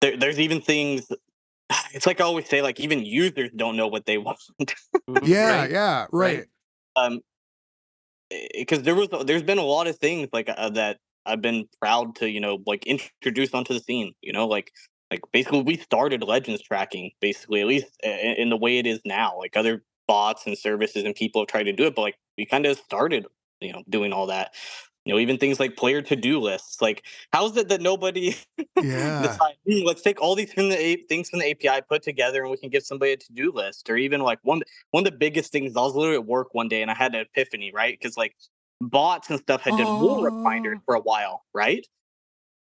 there's even things. It's like I always say, like even users don't know what they want.
Mhm.
Yeah,
Right.
yeah,
Right.
right.
um, because there's been a lot of things like that I've been proud to like introduce onto the scene. Like basically we started Legends tracking basically, at least in the way it is now. Like other bots and services and people have tried to do it, but like we kind of started doing all that. Even things like player to do lists. Like how is it that nobody
Yeah.
decide, let's take all these things from the API, put together, and we can give somebody a to do list. Or even like one of the biggest things, I was literally at work one day and I had an epiphany, right? Because like bots and stuff had done war reminders
Oh,
for a while, right?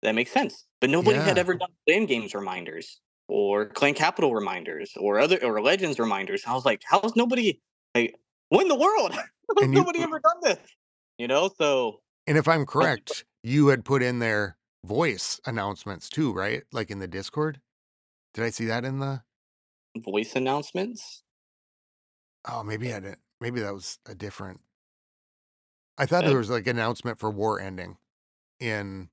That makes sense. But nobody had
yeah.
ever done Clan Games reminders or Clan Capital reminders or Legends reminders. I was like, how's nobody like what in the world? How's
And you
nobody ever done this? So
and if I'm
I think
correct, you had put in there voice announcements too, right? Like in the Discord? Did I see that in the
voice announcements.
Oh, maybe I didn't. Maybe that was a different. I thought there
Uh,
was like an announcement for war ending in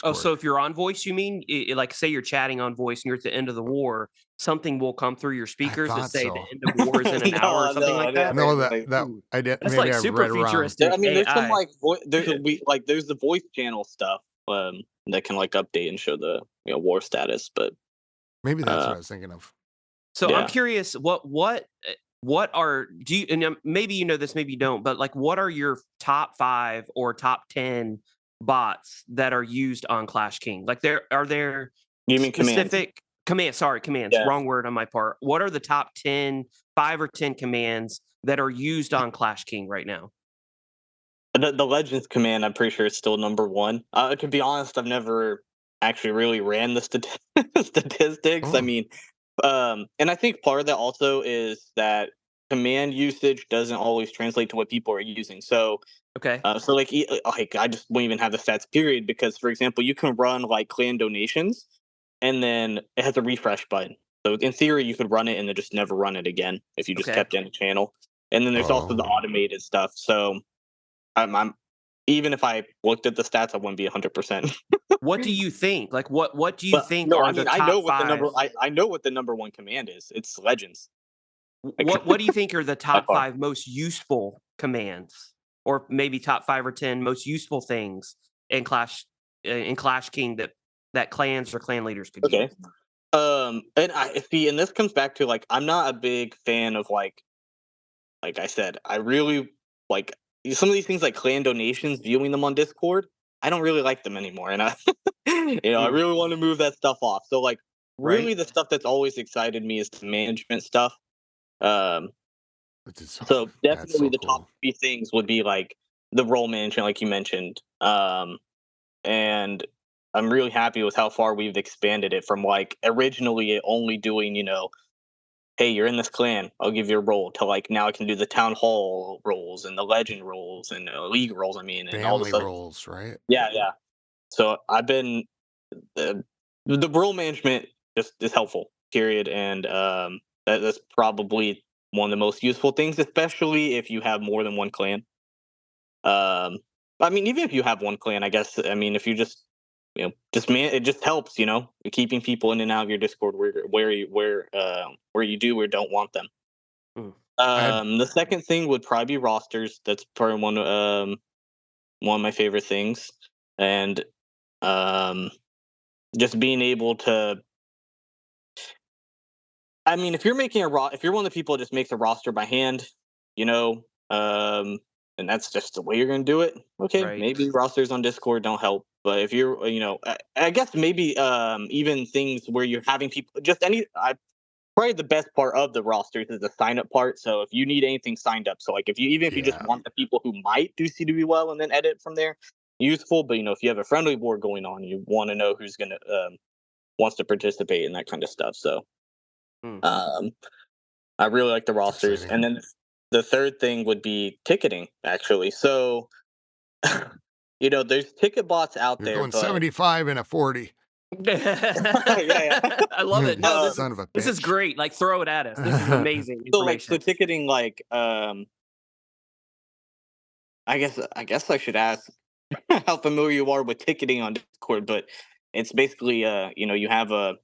Oh, so
Discord.
if you're on voice, you mean? Like, say you're chatting on voice and you're at the end of the war, something will come through your
I
speakers that
thought
say the
so.
end of war is in an hour or something
no, I
like that?
didn't
No,
hear
that
anything.
that
Ooh,
I did.
that's
Maybe
like
I
super
read it wrong.
There,
futuristic
I mean, there's some
AI.
like there's the voice channel stuff that can like update and show the war status, but
Maybe that's
uh
what I was thinking of.
So I'm
yeah.
curious, what are do you and maybe you know this, maybe you don't, but like what are your top 5 or top 10 bots that are used on Clash King? Like there
You mean commands?
specific commands,
Yeah.
wrong word on my part. What are the top 10, 5 or 10 commands that are used on Clash King right now?
The Legends command, I'm pretty sure is still number one. To be honest, I've never actually really ran the statistics. I
Oh,
mean, and I think part of that also is that command usage doesn't always translate to what people are using.
Okay.
So like I just won't even have the stats period because, for example, you can run like clan donations, and then it has a refresh button. So in theory, you could run it and then just never run it again if you just
Okay.
kept in a channel. And then there's also the
oh,
automated stuff. So I'm even if I looked at the stats, I wouldn't be 100%.
What do you think? Like what do you
But
think
no, I
are the
mean I know
top
what the
5?
number I know what the number one command is. It's Legends, like
What do you think are the
by
top
far.
5 most useful commands? Or maybe top 5 or 10 most useful things in Clash in Clash King that clans or clan leaders could
Okay.
use?
And I see, and this comes back to like I'm not a big fan of like I said, I really like some of these things like clan donations, viewing them on Discord. I don't really like them anymore, and I, I
Mm,
really want to move that stuff off. So like,
right?
really, the stuff that's always excited me is the management stuff. Um,
Which is so
so
that's
definitely
so
the top
cool.
three things would be like the role management, like you mentioned. And I'm really happy with how far we've expanded it from like originally it only doing, hey, you're in this clan, I'll give you a role, to like now I can do the town hall roles and the legend roles and league roles. I mean, and all of a
Family
sudden,
roles, right?
yeah, yeah. So I've been uh, the role management just is helpful, period, and that's probably one of the most useful things, especially if you have more than one clan. Um, I mean, even if you have one clan, I guess. I mean, if you just just man, it just helps. Keeping people in and out of your Discord where you do or don't want them.
Mm,
I had
The second thing would probably be rosters. That's probably one of my favorite things, and um, just being able to. I mean, if you're one of the people that just makes a roster by hand, you know, um, and that's just the way you're going to do it. Okay,
right.
maybe rosters on Discord don't help, but if you're, I guess maybe even things where you're having people just probably the best part of the rosters is the sign up part. So if you need anything signed up, so like if you just
yeah,
want the people who might do CDB well and then edit from there, useful. But if you have a friendly board going on, you want to know who's gonna wants to participate in that kind of stuff. So
Mm,
um, I really like the
it's
rosters,
exciting.
and then the third thing would be ticketing. Actually, so there's ticket bots out
You're
there,
going
but
75 and a 40.
yeah, yeah.
I love it. No, this is
Son of a
this is
bitch.
great. Like, throw it at us. This is amazing
So
information.
ticketing, like I guess I should ask how familiar you are with ticketing on Discord, but it's basically you have a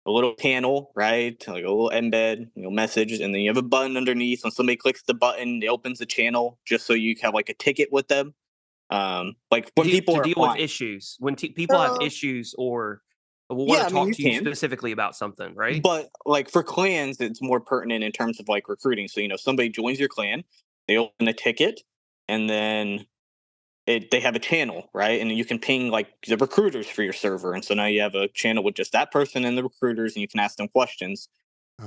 little panel, right? Like a little embed, message, and then you have a button underneath. When somebody clicks the button, it opens the channel just so you have like a ticket with them. Like when people
To
are
deal with
applying.
issues when people have
Uh,
issues or will want
yeah,
to
I mean
talk
you
to you
can,
specifically about something, right?
but like for clans, it's more pertinent in terms of like recruiting. So somebody joins your clan, they open a ticket, and then they have a channel, right? And you can ping like the recruiters for your server, and so now you have a channel with just that person and the recruiters, and you can ask them questions.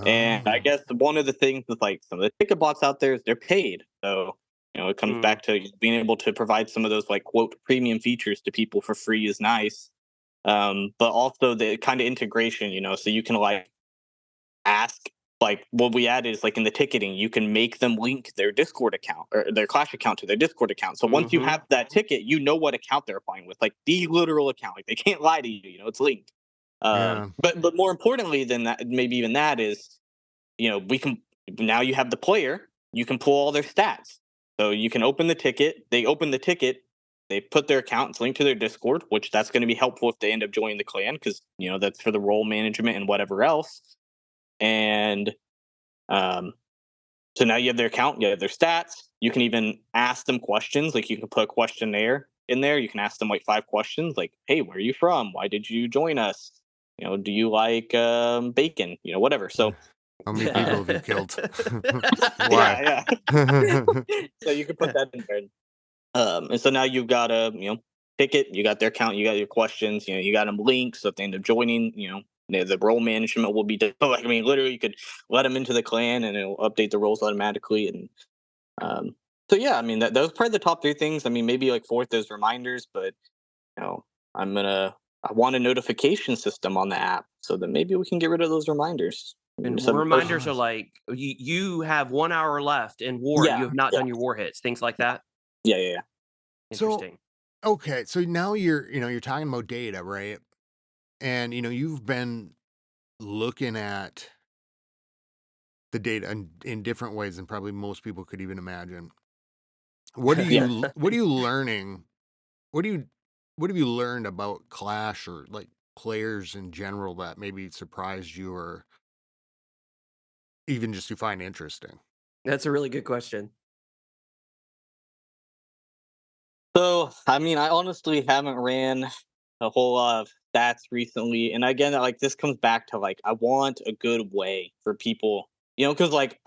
And I
Oh,
guess one of the things with like some of the ticket bots out there is they're paid, so it comes
Mm,
back to being able to provide some of those like quote premium features to people for free is nice. But also the kind of integration, so you can like ask, like what we added is like in the ticketing you can make them link their Discord account or their Clash account to their Discord account, so once you
mhm.
have that ticket you know what account they're applying with, like the literal account, like they can't lie to you, it's linked.
yeah.
But more importantly than that, maybe even that is, we can now you have the player, you can pull all their stats, so you can open the ticket, they open the ticket, they put their account, it's linked to their Discord, which that's going to be helpful if they end up joining the clan, because that's for the role management and whatever else. And um, so now you have their account, you have their stats. You can even ask them questions. Like you can put a questionnaire in there. You can ask them like 5 questions, like, "Hey, where are you from? Why did you join us? Do you like bacon? Whatever." So,
How many people have you killed? Why?
yeah, yeah. So you can put that in there. And so now you've got a ticket, you got their account, you got your questions, you got them linked. So if they end up joining, the role management will be done. Like I mean, literally, you could let them into the clan, and it'll update the roles automatically. And um, so yeah, I mean, those are probably the top three things. I mean, maybe like fourth is reminders, but you know, I want a notification system on the app so that maybe we can get rid of those reminders.
And
Some push.
reminders are like, you have 1 hour left in war, you
Yeah,
have not
yeah,
done your war hits, things like that?
yeah, yeah, yeah.
So,
Interesting.
okay, so now you're talking about data, right? And you've been looking at the data in different ways than probably most people could even imagine.
Yeah.
What are you learning? What do you what have you learned about Clash or like players in general that maybe surprised you or even just you find interesting?
That's a really good question.
So, I mean, I honestly haven't ran. a whole lot of stats recently, and again, like this comes back to like I want a good way for people, because like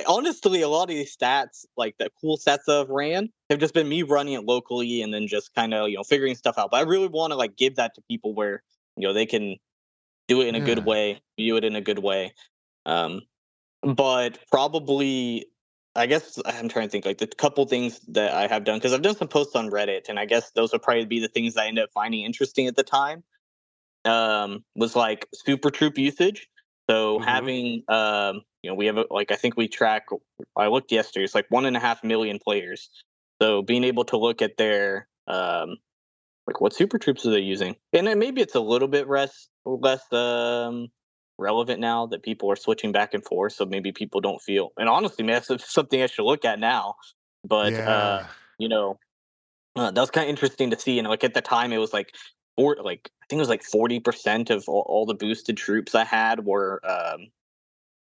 honestly, a lot of these stats, like the cool stats that I've ran, have just been me running it locally and then just kind of figuring stuff out. But I really want to like give that to people where they can do it in a good
Yeah.
way, view it in a good way. Um, but probably, I guess I'm trying to think like the couple things that I have done because I've done some posts on Reddit, and I guess those would probably be the things I ended up finding interesting at the time. Was like super troop usage. So
Hmm.
having we have like I think we track. I looked yesterday. It's like 1.5 million players. So being able to look at their like what super troops are they using, and then maybe it's a little bit less relevant now that people are switching back and forth. So maybe people don't feel. And honestly, man, that's something I should look at now. But
Yeah.
you know, that was kind of interesting to see, and like at the time, it was like, like I think it was like 40% of all the boosted troops I had were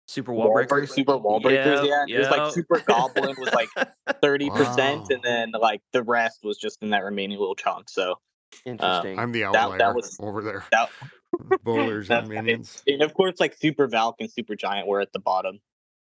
Super wall breakers.
super wall breakers.
Yep.
Yeah, and it was like
Yep.
super goblin was like 30%, and
Wow.
then like the rest was just in that remaining little chunk. So
Interesting.
I'm the
that
outlier
was
over there.
that.
Bowlers
That's
and
kind of
minions.
interesting. And of course, like super Valk and super Giant were at the bottom.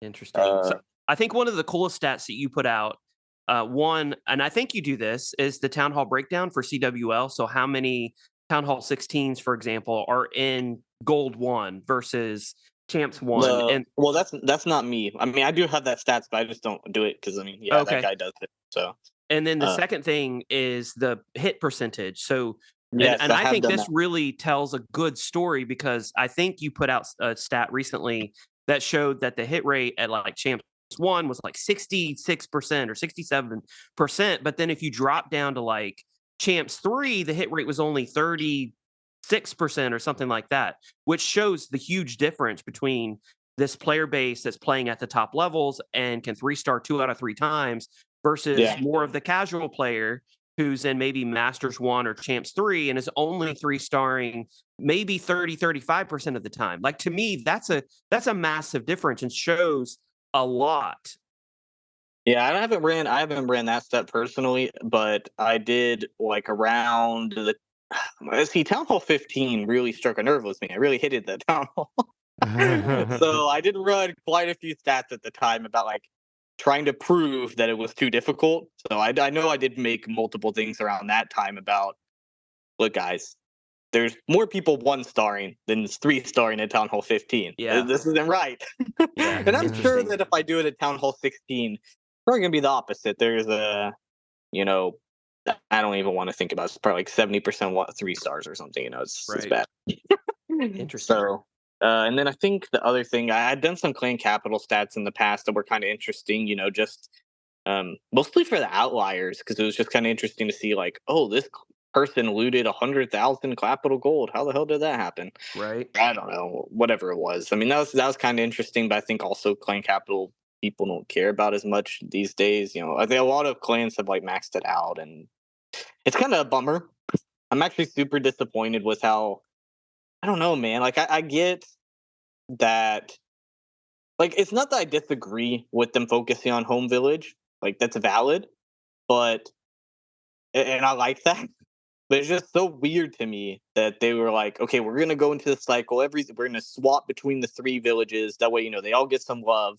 Interesting. So
Uh,
I think one of the coolest stats that you put out, one, and I think you do this, is the town hall breakdown for CWL. So how many town hall 16s, for example, are in gold one versus champs one?
the
And
well, that's not me. I mean, I do have that stats, but I just don't do it because I mean, yeah, that
okay.
guy does it. So
And then the
uh,
second thing is the hit percentage. So, and
yes,
and
I
I
have
think
done
this
that.
really tells a good story because I think you put out a stat recently that showed that the hit rate at like Champs One was like 66% or 67%. But then if you drop down to like Champs Three, the hit rate was only 36% or something like that, which shows the huge difference between this player base that's playing at the top levels and can 3-star 2 out of 3 times versus
Yeah.
more of the casual player who's in maybe Masters 1 or Champs 3 and is only 3-starring maybe 35% of the time. Like to me, that's a massive difference and shows a lot.
Yeah, I haven't ran that step personally, but I did like around the see Town Hall 15 really struck a nerve with me. I really hated that Town Hall. So I did run quite a few stats at the time about like trying to prove that it was too difficult. So I know I did make multiple things around that time about look guys, there's more people 1-starring than 3-starring at Town Hall 15.
Yeah.
This isn't right.
Yeah.
And I'm sure
Interesting.
that if I do it at Town Hall 16, it's probably gonna be the opposite. There's you know, I don't even want to think about it. It's probably like 70% 3 stars or something. It's
Right.
bad.
Interesting.
So, and then I think the other thing I had done some clan capital stats in the past that were kind of interesting. Just mostly for the outliers because it was just kind of interesting to see like, oh, this person looted 100,000 capital gold. How the hell did that happen?
Right.
I don't know, whatever it was. I mean, that was kind of interesting, but I think also clan capital people don't care about as much these days. I think a lot of clans have like maxed it out, and it's kind of a bummer. I'm actually super disappointed with how I don't know, man. Like I get that. Like it's not that I disagree with them focusing on home village. Like that's valid, but and I like that. But it's just so weird to me that they were like, okay, we're gonna go into the cycle. We're gonna swap between the 3 villages. That way, they all get some love.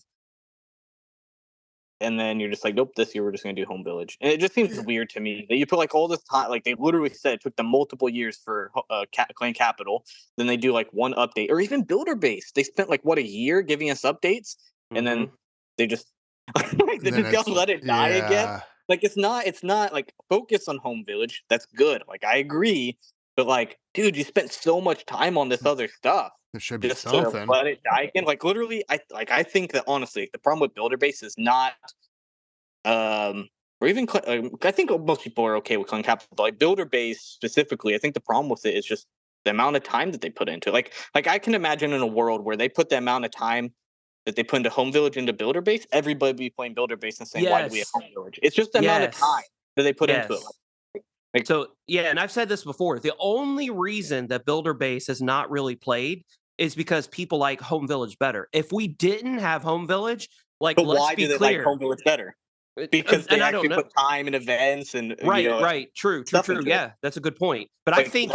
And then you're just like, nope, this year we're just gonna do home village. And it just seems weird to me that you put like all this time, like they literally said it took them multiple years for clan capital. Then they do like one update, or even builder base. They spent like what a year giving us updates, and then
Mhm.
they just like, they
Then
just gonna
it's
let it die again.
yeah.
Like it's not like focus on home village. That's good. Like I agree, but like, dude, you spent so much time on this other stuff
There should be
just to
something.
let it die again. Like literally, I think that honestly, the problem with builder base is not or even I think most people are okay with clan capital, but like builder base specifically, I think the problem with it is just the amount of time that they put into it. Like I can imagine in a world where they put the amount of time that they put into home village into builder base, everybody would be playing builder base and saying, "Why do we have
Yes.
home village?" It's just the amount of time
Yes.
that they put into it.
Yes.
Like
So, yeah, and I've said this before. The only reason that Builder Base is not really played is because people like Home Village better. If we didn't have Home Village, like
but
let's
why do
be
they like
clear,
home village better? because
And
they
I don't
actually
know.
put time and events and
Right, right. True, true,
stuff
true.
into it.
Yeah, that's a good point. But I
Like
think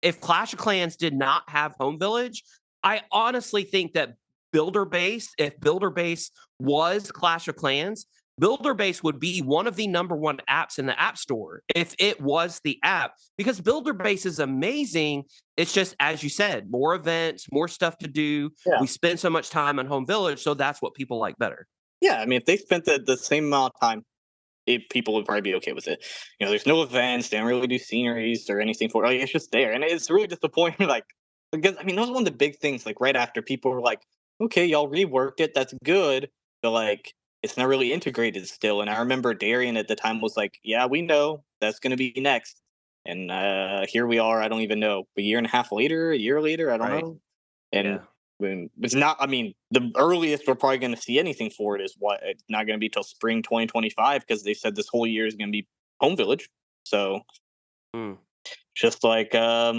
if Clash of Clans did not have Home Village, I honestly think that if Builder Base was Clash of Clans, Builder Base would be one of the number one apps in the App Store if it was the app, because Builder Base is amazing. It's just, as you said, more events, more stuff to do.
yeah,
We spend so much time on Home Village, so that's what people like better.
yeah. I mean, if they spent the same amount of time, people would probably be okay with it. There's no events, they don't really do sceneries or anything for it. Like, it's just there, and it's really disappointing. Like, because I mean, that was one of the big things. Like right after, people were like, "Okay, y'all reworked it, that's good," but like, it's not really integrated still. And I remember Darian at the time was like, "Yeah, we know that's going to be next," and here we are. I don't even know, a year and a half later, a year later, I don't
Right.
know. And
Yeah.
when it's not, I mean, the earliest we're probably going to see anything for it is what, it's not going to be till spring 2025, because they said this whole year is going to be Home Village. So
Mm.
just like, I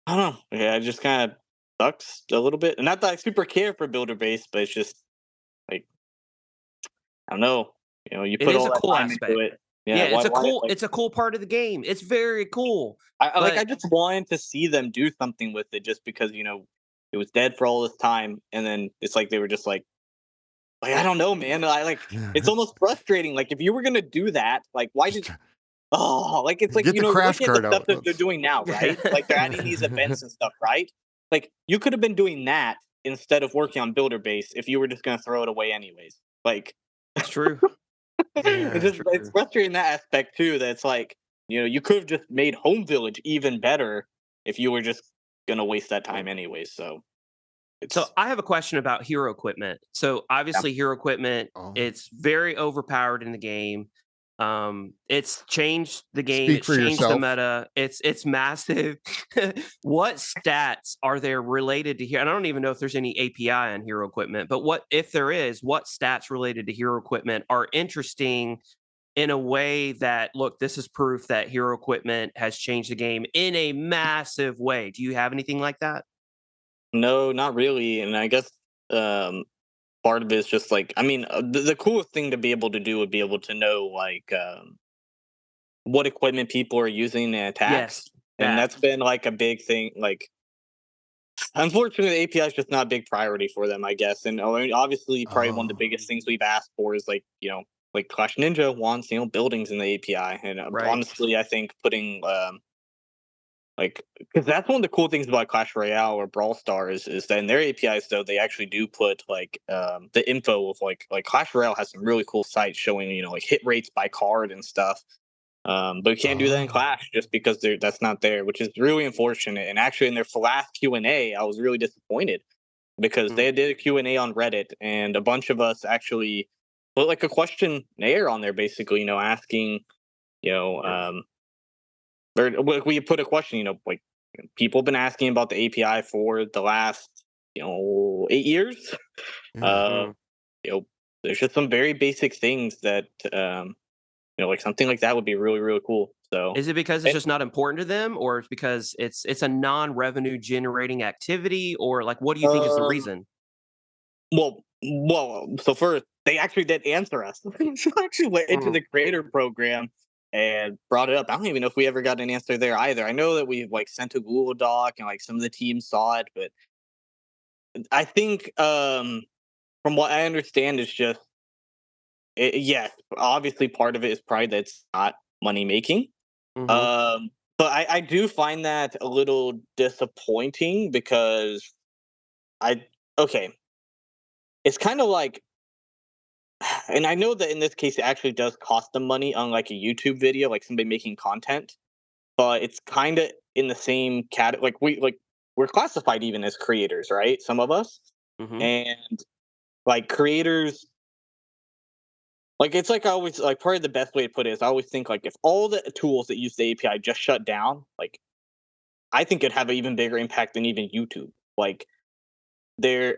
don't know. Yeah, it just kind of sucks a little bit. And not that I super care for Builder Base, but it's just like, I don't know. You
It
put
is
all
a
that
cool
time into
aspect.
it. Yeah.
Yeah,
Why, like,
it's a cool part of the game. It's very cool.
I
But
just wanted to see them do something with it, just because, it was dead for all this time. And then it's like, they were just like, I don't know, man. I like, it's almost frustrating. Like, if you were gonna do that, like, why did,
Just
like, it's like,
get the
you're
crash
looking at the
cart
stuff
out.
that they're doing now, right? Like, they're adding these events and stuff, right? Like, you could have been doing that instead of working on Builder Base, if you were just gonna throw it away anyways. Like,
it's true.
it's
Yeah.
just, it's
True.
frustrating, that aspect too. That it's like, you could have just made Home Village even better if you were just gonna waste that time anyways. So
So
it's,
I have a question about hero equipment. So
yeah.
obviously hero equipment,
Oh.
it's very overpowered in the game. It's changed the game,
Speak
it's
for
changed the
yourself.
meta. It's massive. What stats are there related to here? And I don't even know if there's any API on hero equipment, but what if there is, what stats related to hero equipment are interesting in a way that, look, this is proof that hero equipment has changed the game in a massive way. Do you have anything like that?
No, not really. And I guess, um part of it is just like, I mean, the coolest thing to be able to do would be able to know, like, what equipment people are using in attacks.
Yes,
And
that.
that's been like a big thing. Like, unfortunately, the API is just not a big priority for them, I guess. And I mean, obviously, probably one of the
Oh.
biggest things we've asked for is, like, like Clash Ninja wants, buildings in the API. And
Right.
honestly, I think putting, like, because that's one of the cool things about Clash Royale or Brawl Stars, is that in their APIs, though, they actually do put, like, the info of, like Clash Royale has some really cool sites showing, like, hit rates by card and stuff. But we can't do that in
Oh.
Clash, just because that's not there, which is really unfortunate. And actually, in their last Q&A, I was really disappointed, because
Mm,
they did a Q&A on Reddit, and a bunch of us actually put like a questionnaire on there, basically, asking, you know, um, or we put a question, like, people have been asking about the API for the last, 8 years.
Yeah.
Uh,
mm.
you know, there's just some very basic things that, like, something like that would be really, really cool. So,
Is it because it's
and,
just not important to them, or it's because it's a non-revenue generating activity, or, like, what do you think is the
um,
reason?
so first, they actually did answer us. So I actually went into
Mm,
the creator program and brought it up. I don't even know if we ever got an answer there either. I know that we, like, sent a Google Doc, and like some of the teams saw it, but I think, from what I understand, it's just, yes, obviously part of it is probably that it's not money making.
mhm,
But I do find that a little disappointing, because I okay, it's kind of like, and I know that in this case it actually does cost them money on, like, a YouTube video, like somebody making content, but it's kind of in the same cat. We're classified even as creators, right? Some of us,
mhm,
and like creators, like, it's like, I always, like, probably the best way to put it is, I always think, like, if all the tools that use the API just shut down, like, I think it'd have an even bigger impact than even YouTube. Like, there's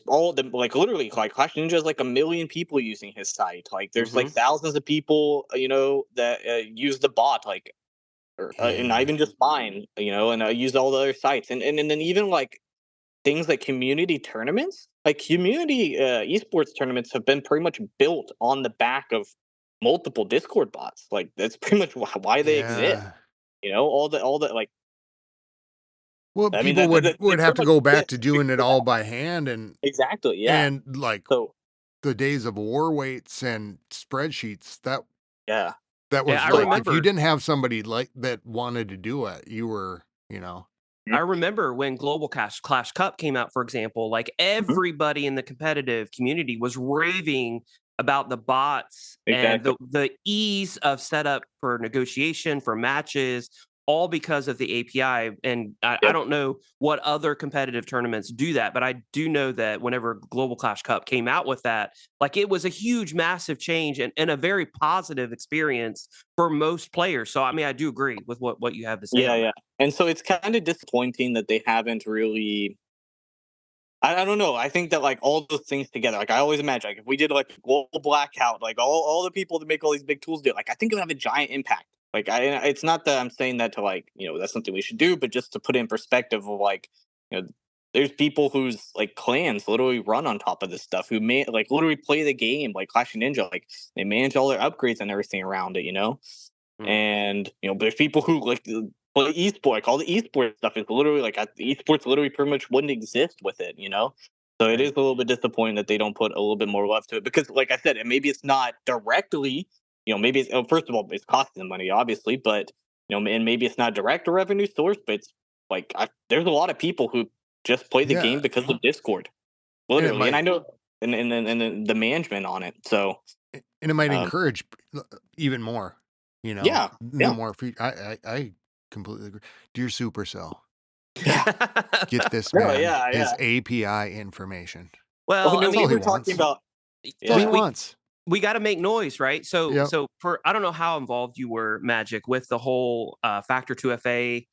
all the, like, literally, like, Clash Ninja is like 1 million people using his site. Like, there's like
mhm.
thousands of people, that use the bot, like, and not
Yeah.
even just mine, and use all the other sites, and then even, like, things like community tournaments, like community esports tournaments have been pretty much built on the back of multiple Discord bots. Like that's pretty much why they exist.
Yeah.
All the like.
Well,
I mean
people would
they
would have
pretty
to
much
go back to
exist to
doing it
figure
all
that.
by hand
Exactly. Yeah.
and like
So
the days of war weights and spreadsheets. That
yeah.
that
Yeah,
was
I
So
like if you
remember
didn't have somebody like that wanted to do it, you were,
I remember when Global Clash Cup came out, for example, like
mhm,
everybody in the competitive community was raving about the bots and
exactly.
the ease of setup for negotiation, for matches, all because of the API. And I
Yep.
don't know what other competitive tournaments do that, but I do know that whenever Global Clash Cup came out with that, like it was a huge, massive change and a very positive experience for most players. So I mean, I do agree with what you have to say
Yeah,
on
yeah.
that.
And so it's kind of disappointing that they haven't really. I don't know. I think that like all those things together, like I always imagine, like if we did like a global blackout, like all the people that make all these big tools do it, like I think it would have a giant impact. Like it's not that I'm saying that to like that's something we should do, but just to put it in perspective of like you know, there's people whose like clans literally run on top of this stuff, who may like literally play the game like Clash of Ninja, like they manage all their upgrades and everything around it,
Mm,
and there's people who like play esports. Like all the esports stuff is literally like esports literally pretty much wouldn't exist with it. So it is
right.
a little bit disappointing that they don't put a little bit more love to it because, like I said, and maybe it's not directly. Maybe it's first of all it's costing them money, obviously, but and maybe it's not direct a revenue source, but it's like there's a lot of people who just play the
yeah,
game because of Discord,
and it
literally, and I
might
know and the management on it. So
and it might
um,
encourage even more,
yeah,
the
yeah,
more I completely agree. Dear Supercell,
yeah,
get this
no,
man
yeah,
his
yeah.
API information.
Oh
Well, I
no,
That's
we
all he
mean,
were talking
wants.
about
That's all he
we
yeah.
we
wants.
we got to make noise, right? So
Yep.
so for I don't know how involved you were, Magic, with the whole factor 2FA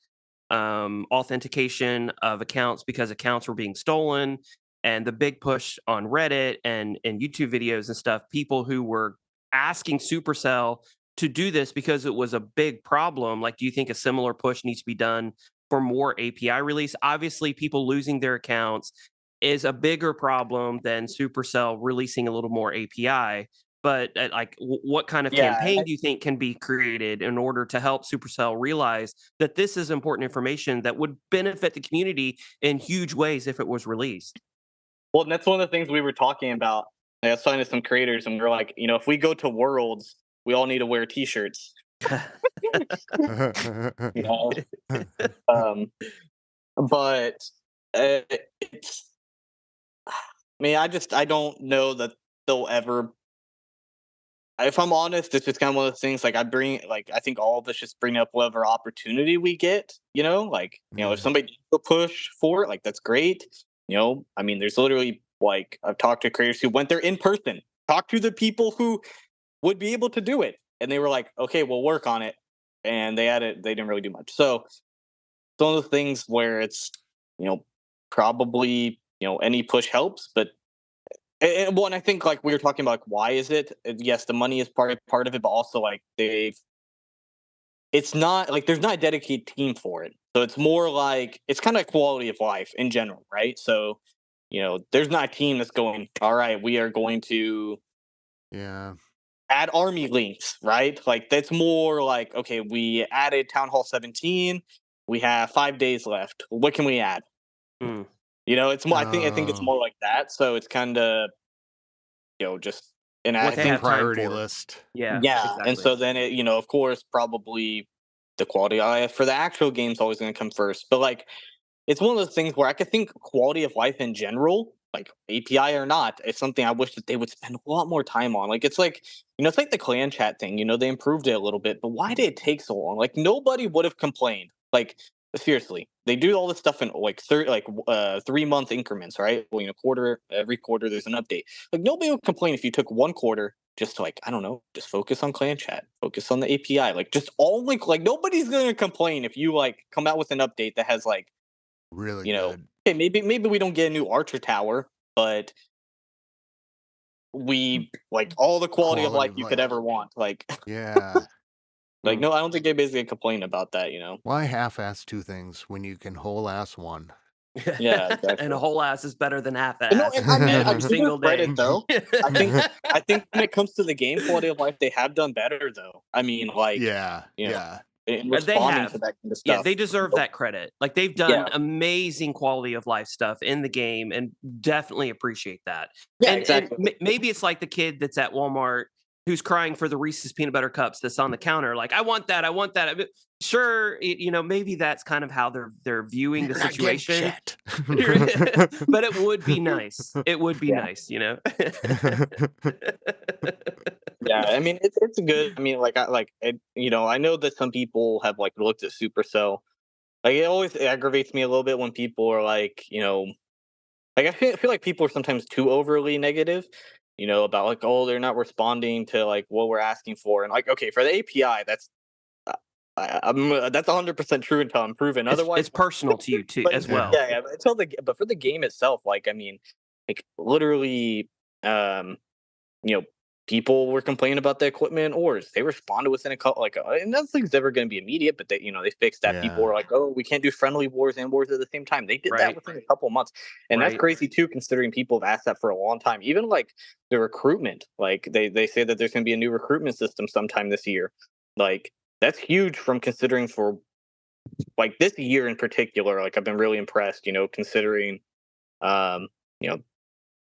authentication of accounts because accounts were being stolen, and the big push on Reddit and YouTube videos and stuff. People who were asking Supercell to do this because it was a big problem. Like, do you think a similar push needs to be done for more API release? Obviously, people losing their accounts is a bigger problem than Supercell releasing a little more API. But like, what kind of
Yeah,
campaign do you think can be created in order to help Supercell realize that this is important information that would benefit the community in huge ways if it was released?
well, and that's one of the things we were talking about. Like, I was talking to some creators, and we were like, if we go to Worlds, we all need to wear T-shirts. You know, um, but it's. I mean, I don't know that they'll ever. If I'm honest, it's just kind of one of those things. Like I think all of us just bring up whatever opportunity we get. If
Mm,
somebody needs to push for it, like that's great. I mean, there's literally like I've talked to creators who went there in person, talked to the people who would be able to do it, and they were like, "Okay, we'll work on it," and they had it. They didn't really do much. So it's one of those things where it's you know probably any push helps, but well, and I think like we were talking about, like, why is it? Yes, the money is part of it, but also like it's not like there's not a dedicated team for it. So it's more like it's kind of quality of life in general, right? So there's not a team that's going, all right, we are going to
yeah.
add army links, right? Like that's more like, okay, we added Town Hall 17, we have 5 days left. What can we add?
Mm.
It's more. I think it's
Oh,
more like that. So it's kind of just and I
What they
the
think
have time
priority
for.
list.
Yeah,
yeah, and
exactly.
so then of course, probably the quality of life for the actual game's always going to come first. But like, it's one of those things where I could think quality of life in general, like API or not, is something I wish that they would spend a lot more time on. Like, it's like the clan chat thing. They improved it a little bit, but why did it take so long? Like, nobody would have complained. Like, seriously, they do all this stuff in like 3-month increments, right? Well, every quarter there's an update. Like, nobody would complain if you took one quarter just to like I don't know, just focus on clan chat, focus on the API, like just all like nobody's gonna complain if you like come out with an update that has like
Really good
okay, maybe we don't get a new Archer Tower, but we like all the quality of
quality
life
of
you could
life.
ever want. Like,
Yeah.
like
Mm.
no, I don't think they basically complain about that.
Why half-ass two things when you can whole ass one?
Yeah,
And
exactly.
a whole ass is better than half
But no,
ass
and I mean, I
every
give their
single
credit
day.
though. I think I think when it comes to the game quality of life, they have done better though. I mean, like,
Yeah,
you know,
yeah.
in
They
responding to
have.
that kind of
Yeah,
stuff.
they deserve that credit. Like, they've done
Yeah.
amazing quality of life stuff in the game and definitely appreciate that.
Yeah,
And
exactly.
maybe it's like the kid that's at Walmart who's crying for the Reese's peanut butter cups that's on the counter, like, "I want that, I want that." Sure, maybe that's kind of how they're viewing the
You're not getting
situation.
shit.
But it would be nice. It would be
Yeah.
nice, you know?
Yeah, I mean it's good. I mean, like I know that some people have like looked at Supercell. Like it always aggravates me a little bit when people are like, like I feel like people are sometimes too overly negative, about like, oh, they're not responding to like what we're asking for, and like, okay, for the API, uh, that's 100% true until I'm proven
It's
otherwise.
personal to you too
But
as
Yeah.
well.
yeah, yeah, but for the game itself, like I mean, like literally, um, you know, people were complaining about the equipment ors. They responded within a couple, like, and nothing's ever going to be immediate, but they fixed that. People
Yeah.
were like, oh, we can't do friendly wars and wars at the same time. They did that
Right,
within a couple months, and that's
right.
crazy too, considering people have asked that for a long time. Even like the recruitment, like they say that there's going to be a new recruitment system sometime this year. Like that's huge from considering for like this year in particular. Like I've been really impressed, considering, um, you know,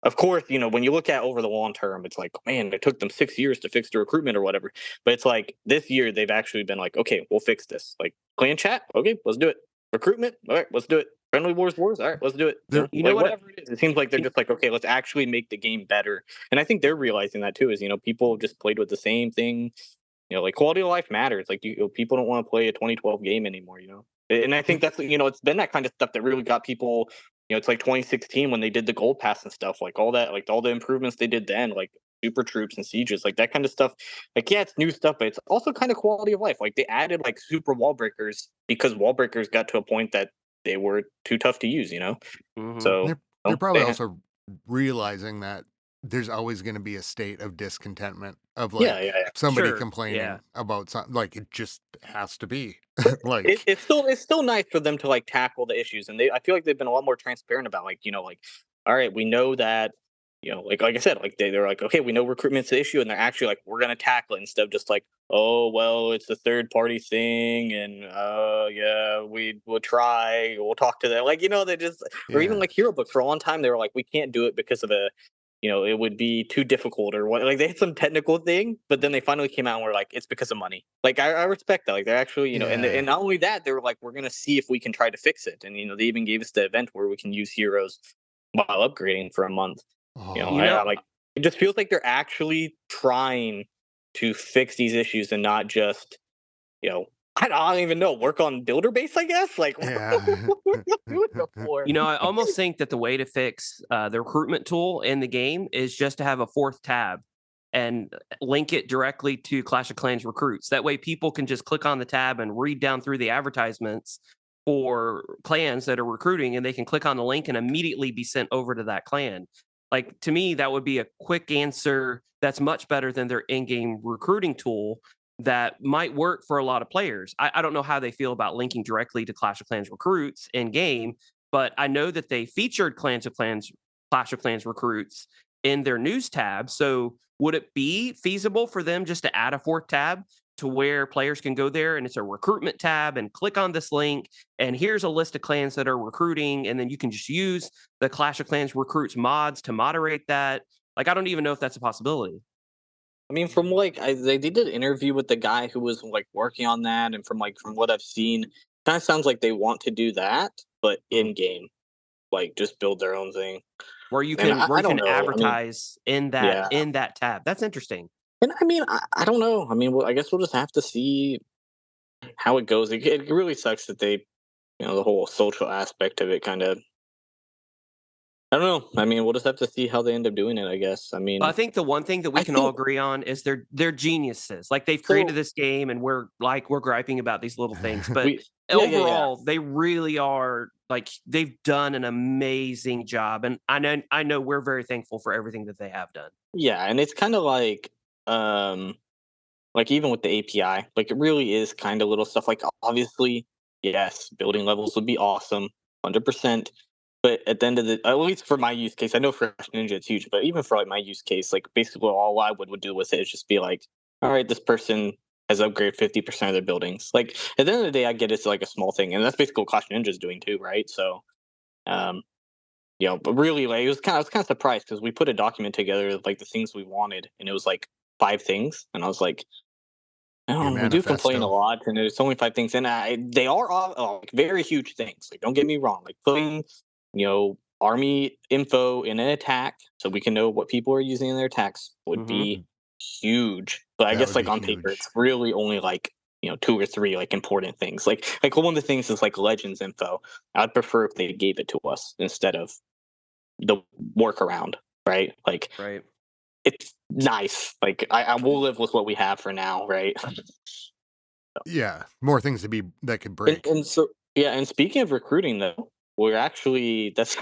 of course, when you look at over the long term, it's like, man, it took them 6 years to fix the recruitment or whatever. But it's like this year they've actually been like, okay, we'll fix this. Like clan chat, okay, let's do it. Recruitment, all right, let's do it. Friendly wars, all right, let's do it.
There
You know
Like
what?
whatever it is, it seems like they're
You
just like, okay, let's actually make the game better. And I think they're realizing that too. Is people just played with the same thing. Like quality of life matters. Like people don't want to play a 2012 game anymore. And I think that's it's been that kind of stuff that really got people. It's like 2016 when they did the gold pass and stuff, like all that, like all the improvements they did then, like super troops and sieges, like that kind of stuff. Like, yeah, it's new stuff, but it's also kind of quality of life. Like they added like super wall breakers because wall breakers got to a point that they were too tough to use.
Mhm.
So
they're probably
they had,
also realizing that there's always gonna be a state of discontentment of,
yeah,
like,
yeah, yeah.
somebody
Sure, yeah.
complaining about something, like, it just has to be.
It,
Like
it's still nice for them to like tackle the issues, and I feel like they've been a lot more transparent about like like, all right, we know that like I said, like they're like, okay, we know recruitment's the issue, and they're actually like, we're gonna tackle it instead of just like, oh well, it's a third party thing, and yeah, we'll try, we'll talk to them, like they just, or even
yeah.
like hero books for a long time they were like, we can't do it because of it would be too difficult or what. Like they had some technical thing, but then they finally came out and were like, it's because of money. Like I respect that. Like they're actually, and
Yeah.
not only that, they were like, we're gonna see if we can try to fix it. And they even gave us the event where we can use heroes while upgrading for a month.
You
Oh,
know,
I like it just feels like they're actually trying to fix these issues and not just, you know, I don't even know, work on builder base, I guess. Like
yeah.
what were you doing before?
I almost think that the way to fix, the recruitment tool in the game is just to have a 4th tab and link it directly to Clash of Clans recruits. That way people can just click on the tab and read down through the advertisements for clans that are recruiting, and they can click on the link and immediately be sent over to that clan. Like, to me, that would be a quick answer that's much better than their in-game recruiting tool that might work for a lot of players. I don't know how they feel about linking directly to Clash of Clans recruits in game, but I know that they featured Clash of Clans recruits in their news tab. So would it be feasible for them just to add a 4th tab to where players can go there and it's a recruitment tab and click on this link and here's a list of clans that are recruiting, and then you can just use the Clash of Clans recruits mods to moderate that? Like, I don't even know if that's a possibility.
I mean, from like they did an interview with the guy who was like working on that, and from what I've seen, kind of sounds like they want to do that, but
Mm.
in game, like just build their own thing.
Where you
And
can
I don't know. I mean,
advertise in that
yeah,
tab. That's interesting.
and I mean, I don't know. I mean, well, I guess we'll just have to see how it goes. It really sucks that they, the whole social aspect of it kind of. I don't know. I mean, we'll just have to see how they end up doing it. I guess. I
But I
mean,
think the one thing that we
I
can all
think
agree on is they're geniuses. Like, they've created
so.
this game and we're griping about these little things, but
Yeah, yeah, yeah.
overall they really are, like, they've done an amazing job, and I know we're very thankful for everything that they have done.
Yeah, and it's kind of um like even with the API, like it really is kind of little stuff. Like obviously, yes, building levels would be awesome. 100%. But at the end of the, at least for my use case, I know for Ninja it's huge, but even for like my use case, like basically all I would do with it is just be like, all right, this person has upgraded 50% of their buildings. Like at the end of the day, I get it's like a small thing, and that's basically what Clash Ninja is doing too, right? So, um, but really, like I was kind of surprised because we put a document together of like the things we wanted, and it was like 5 things, and I was like,
Your
we do complain a
manifesto.
lot, and there's only 5 things, and they are all like very huge things. Like, don't get me wrong, like putting, army info in an attack so we can know what people are using in their attacks would
Mhm.
be huge. But I
That
guess
would be
like on paper,
huge.
it's really only like 2 or 3 like important things. Like one of the things is like legends info. I'd prefer if they gave it to us instead of the workaround, right? Like
Right.
it's nice. Like I will live with what we have for now, right?
Yeah, more things to be that could
And
break.
and so yeah, and speaking of recruiting though, we're actually that's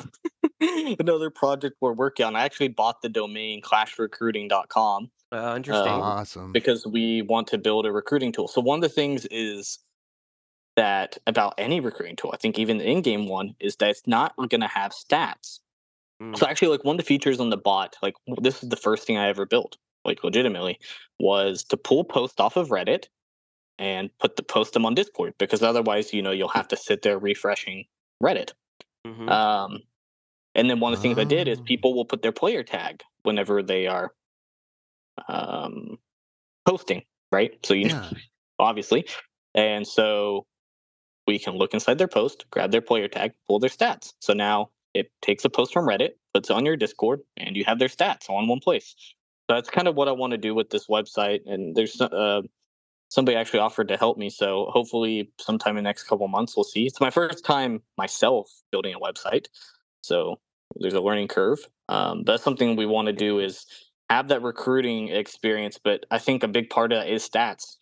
another project we're working on. I actually bought the domain clashrecruiting.com
Interesting.
um,
Awesome.
because we want to build a recruiting tool. So one of the things is that about any recruiting tool, I think even the in-game one, is that it's not going to have stats.
Mm.
So actually, like one of the features on the bot, like this is the first thing I ever built, like legitimately, was to pull posts off of Reddit and post them on Discord because otherwise, you'll have to sit there refreshing Reddit.
Mhm.
Um, and then one of the things I did is
Oh,
people will put their player tag whenever they are um, posting, right? So
yeah.
obviously, and so we can look inside their post, grab their player tag, pull their stats. So now it takes a post from Reddit, puts it on your Discord, and you have their stats all in one place. So that's kind of what I want to do with this website. And there's somebody actually offered to help me. So hopefully, sometime in the next couple months, we'll see. It's my first time myself building a website, so there's a learning curve. That's something we want to do is have that recruiting experience. But I think a big part of that is stats.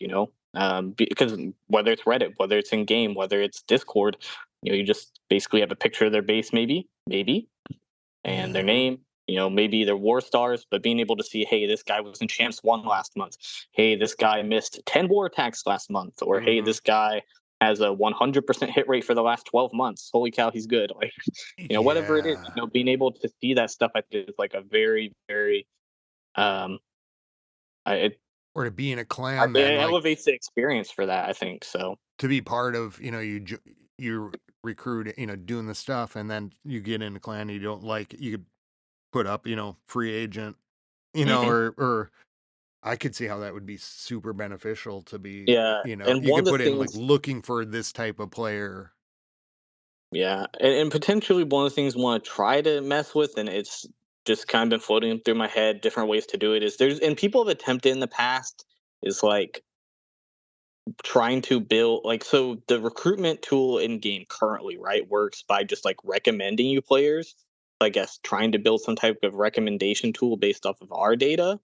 Because whether it's Reddit, whether it's in game, whether it's Discord, you just basically have a picture of their base, maybe, and their
Yeah.
Mhm.
name. Maybe they're war stars, but being able to see, hey, this guy was in Champs 1 last month. Hey, this guy missed 10 war attacks last month. Or, hey,
Mhm.
this guy has a 100% hit rate for the last 12 months. Holy cow, he's good. Like, whatever it is,
Yeah.
being able to see that stuff, I think is like a very, very, um, it,
Or to be in a clan
it
then, like,
elevates the experience for that, I think. So,
to be part of, you recruit, doing the stuff, and then you get in a clan you don't like, you could put up, free agent,
mhm.
or I could see how that would be super beneficial to be,
Yeah. And
you
one
could
of the
put in like
things
looking for this type of player.
Yeah, and potentially one of the things I want to try to mess with, and it's just kind of been floating through my head, different ways to do it. Is there's and people have attempted in the past is like trying to build like so the recruitment tool in game currently right works by just like recommending you players. I guess trying to build some type of recommendation tool based off of our data.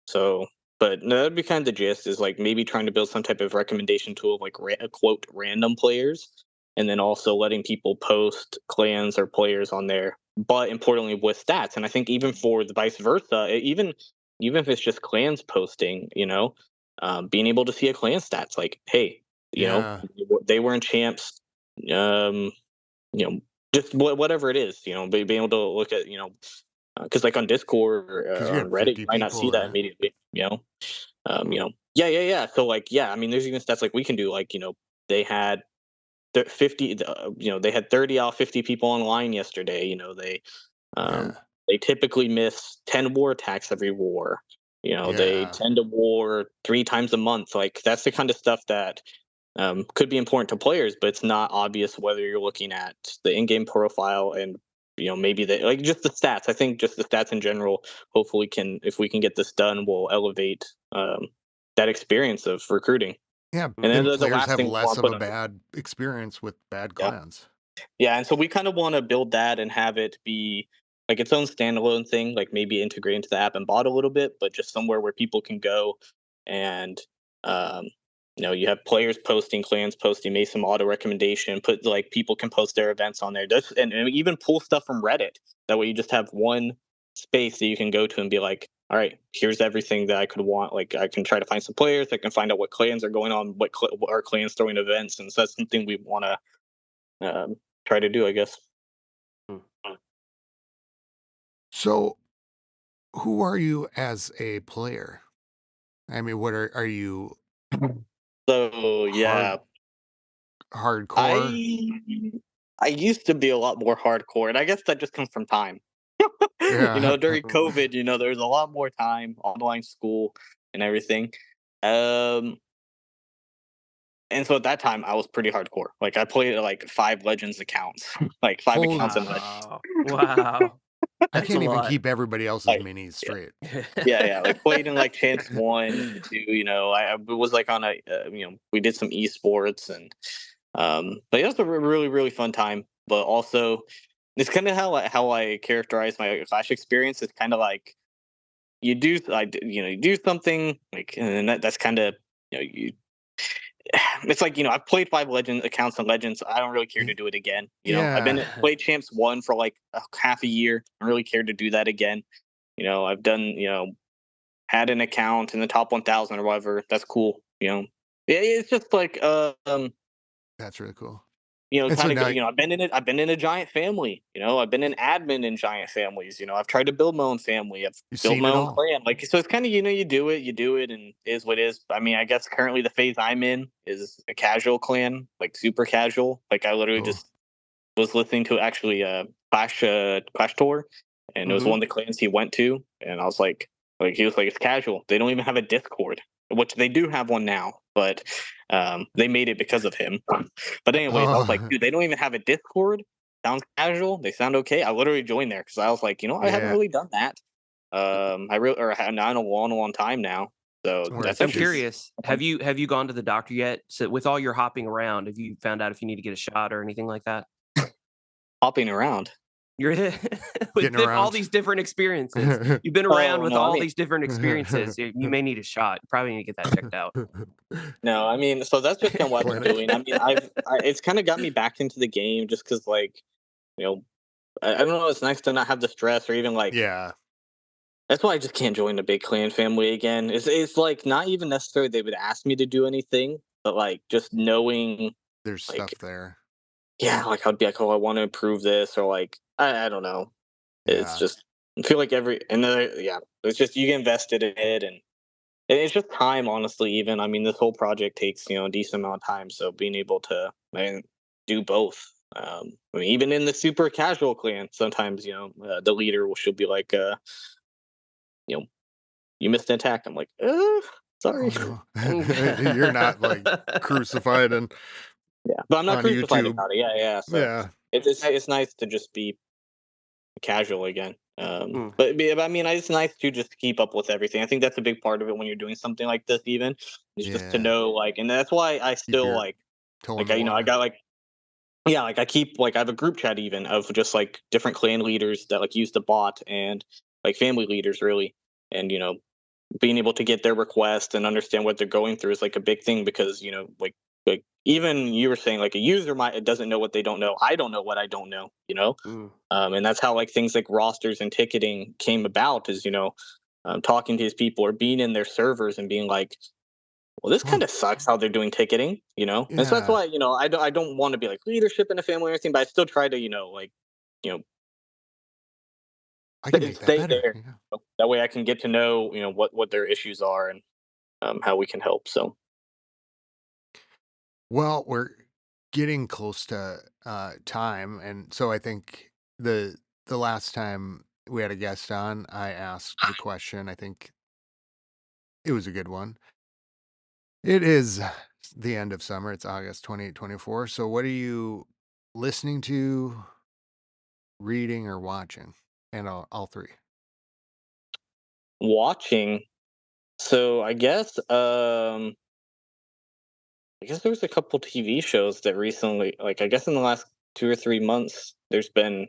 So, but no, that'd be kind of the gist is like maybe trying to build some type of recommendation tool of like quote random players, and then also letting people post clans or players on there, but importantly with stats. And I think even for the vice versa, even if it's just clans posting, being able to see a clan stats like, hey,
Yeah,
they were in champs, um, you know, just whatever it is, being able to look at, because like on Discord
because
or
you
on
got
Reddit, you
50
might not
people
see that
or
immediately.
Mm.
Yeah, yeah, yeah. So like, yeah, I mean, there's even stats like we can do. Like, they had 50. They had 30 out of 50 people online yesterday. Um,
yeah,
they typically miss 10 war attacks every war. They
yeah,
tend to war 3 times a month. Like that's the kind of stuff that could be important to players, but it's not obvious whether you're looking at the in-game profile and maybe like just the stats. I think just the stats in general. Hopefully, can if we can get this done, will elevate that experience of recruiting.
yeah,
And then
and
the
players
last
have
thing we
less
want to
of
put
a
on,
bad experience with bad
yeah,
clans.
yeah, and so we kind of want to build that and have it be like its own standalone thing, like maybe integrate into the app and bot a little bit, but just somewhere where people can go and um, you have players posting, clans posting, make some auto recommendation, put like people can post their events on there, and even pull stuff from Reddit. That way, you just have one space that you can go to and be like, all right, here's everything that I could want. Like I can try to find some players, I can find out what clans are going on, what are clans throwing events, and so that's something we want to try to do, I guess.
Mm.
So, who are you as a player? I mean, what are you
So
hard
yeah,
hardcore?
I I used to be a lot more hardcore, and I guess that just comes from time.
Yeah.
During COVID, there was a lot more time, online school, and everything. Um, and so at that time, I was pretty hardcore. Like I played like 5 Legends accounts, like 5 accounts
Holy
in Legends.
Wow. Wow.
I
That's a
can't even
lot.
keep everybody else's
Like
minis
yeah,
straight.
yeah. Like played in like Chance 1, 2. I was like on a we did some esports and but it was a really fun time. But also, it's kind of how I characterize my Clash experience. It's kind of like you do something like, and then that's kind of you. It's like I've played 5 Legend accounts and Legends. I don't really care to
Y
do it again. I've
yeah.
been played Champs 1 for like half a year. I don't really care to do that again. I've done had an account in the top 1,000 or whatever. That's cool. It's just like
That's really cool. And so
kind of
now
I've been in a giant family. I've been an admin in giant families. I've tried to build my own family. I've
you've
built
seen
my
it
own
all.
clan. Like so, it's kind of you do it, and it is what it is. I mean, I guess currently the phase I'm in is a casual clan, like super casual. Like I literally
Oh,
just was listening to actually Clash Tour, and it was
Mhm.
one of the clans he went to, and I was like he was like it's casual. They don't even have a Discord, which they do have one now, but they made it because of him. But anyways, I was like,
oh,
dude, they don't even have a Discord. Sounds casual. They sound okay. I literally joined there because I was like, I haven't
yeah.
really done that. I really or not in a long time now. So
Where
that's
it's
So I'm
actually
just
curious,
fun.
have you gone to the doctor yet? So with all your hopping around, have you found out if you need to get a shot or anything like that?
Hopping around.
You're with
getting
all
around.
these different experiences. You've been around
Oh
with
no, I
all
mean
these different experiences. You may need a shot. You probably need to get that checked out.
no, I mean, so that's just kind of what I've been
Clinic.
doing. I mean, it's kind of got me back into the game just because, like, you know, I don't know. It's nice to not have the stress or even like.
Yeah,
That's why I just can't join the big clan family again. It's like not even necessarily they would ask me to do anything, but like just knowing,
there's
like,
stuff there.
yeah, like I'd be like, oh, I want to improve this, or like, I don't know. It's
Yeah,
just I feel like yeah, it's just you get invested in it, and it's just time, honestly. Even I mean, this whole project takes a decent amount of time, so being able to do both. I mean, even in the super casual clan, sometimes the leader she'll be like, you know, you missed an attack. I'm like,
oh
sorry.
no. You're not like crucified and
Yeah, but I'm not
on
crucified
YouTube.
about it. Yeah, yeah. So
Yeah,
it's nice to just be casual again.
Mm,
But I mean, it's nice to just keep up with everything. I think that's a big part of it when you're doing something like this. Even is just to
yeah.
know, like, and that's why I
Keep
still
your toe in
like
the
I
water.
got like yeah, like I keep like I have a group chat even of just like different clan leaders that like use the bot and like family leaders really, and being able to get their request and understand what they're going through is like a big thing because like even you were saying like a user might it doesn't know what they don't know. I don't know what I don't know.
mm.
And that's how like things like rosters and ticketing came about is talking to his people or being in their servers and being like, well, this kind
Well,
of sucks how they're doing ticketing. And so that's
yeah,
why I don't want to be like leadership in a family or anything, but I still try to like you know
I can make that
stay
better.
there.
Yeah.
That way I can get to know what their issues are and how we can help. So
Well, we're getting close to time, and so I think the last time we had a guest on, I asked the question. I think it was a good one. It is the end of summer. It's August 2024. So, what are you listening to, reading, or watching? And all three.
watching. So I guess there was a couple TV shows that recently, like I guess in the last 2 or 3 months, there's been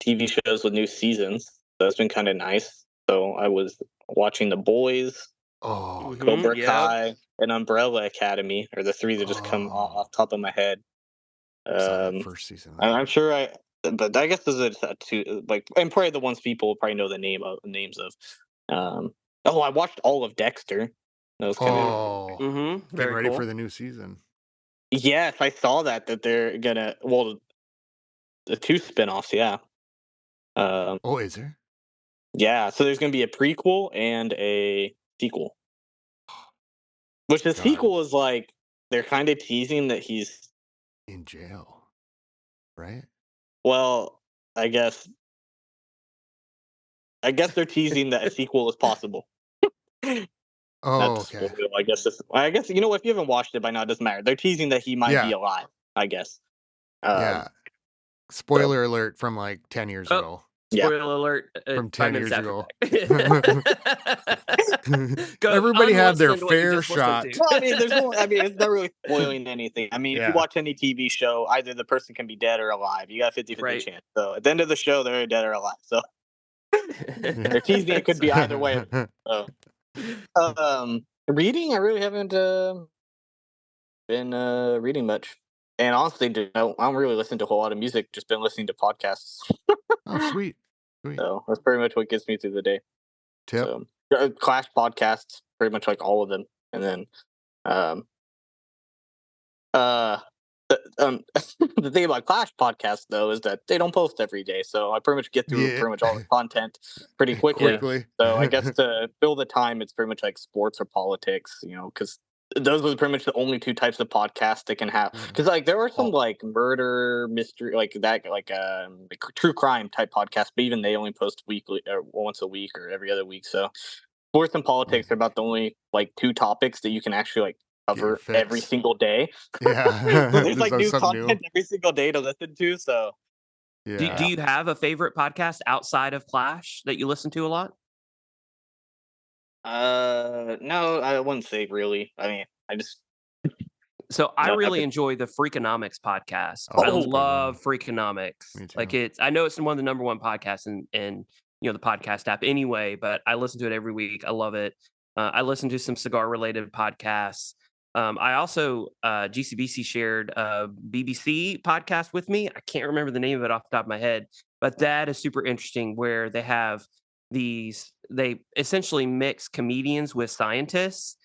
TV shows with new seasons. So that's been kind of nice. So I was watching The Boys,
Oh,
Mhm,
Cobra
yep.
Kai, and Umbrella Academy are the three that just come
oh,
off top of my head.
saw that
Um,
first season of that.
I'm sure but I guess there's a two like, and probably the ones people probably know the names of. Oh, I watched all of Dexter. That was kind of
Oh,
Mhm,
getting
very
ready for
cool.
yeah.
the new season.
Yes, I saw that they're gonna. Well, the two spinoffs. Yeah. Um,
Oh, is there?
yeah. So there's going to be a prequel and a sequel. Which the
God,
sequel is like they're kind of teasing that he's
in jail, right?
well. I guess they're teasing that a sequel is possible. Not
Oh,
to
okay.
spoil. I guess you know if you haven't watched it by now, it doesn't matter. They're teasing that he might be
Yeah,
alive. I guess. Um.
yeah.
So
Spoiler alert from like 10 years
Oh,
ago.
yeah.
spoiler alert,
From
5
10
minutes
years
after
ago.
fact. Go
Everybody had their
unlisten to what you
fair
just listened
shot.
to.
Well, I mean, there's no. I mean, it's not really spoiling anything. I mean, if you
Yeah.
watch any TV show, either the person can be dead or alive. You got a 50-50
Right.
chance. So at the end of the show, they're dead or alive. So they're teasing it could be either way. So, reading, I really haven't been reading much. And honestly, I don't really listen to a whole lot of music. Just been listening to podcasts.
Oh, sweet. Sweet.
So that's pretty much what gets me through the day.
Tip.
So Clash podcasts, pretty much like all of them, and then um, uh, the thing about Clash podcasts though is that they don't post every day, so I pretty much get through
Yeah.
pretty much all the content pretty quickly.
Yeah.
Quickly.
So I guess to fill the time, it's pretty much like sports or politics, because those are pretty much the only two types of podcasts that can have. Because like there are some
Oh,
like murder mystery like that like true crime type podcasts, but even they only post weekly or once a week or every other week. So sports and
mm,
politics are about the only like two topics that you can actually like
get your
cover every
fix.
single day. So
Yeah.
there's
There's
like
always
new
something new.
content every single day to listen to. So
Do
Yeah.
yeah.
you have a favorite podcast outside of Clash that you listen to a lot?
No, I wouldn't say really. I mean, I just
So I
don't have
really
it.
enjoy the Freakonomics podcast.
Oh,
I
that's a
Oh
good one.
love Freakonomics.
Me
Like
too.
it's I know it's one of the number one podcasts in the podcast app anyway, but I listen to it every week. I love it. I listen to some cigar related podcasts. I also GCBC shared a BBC podcast with me. I can't remember the name of it off the top of my head, but that is super interesting where they essentially mix comedians with scientists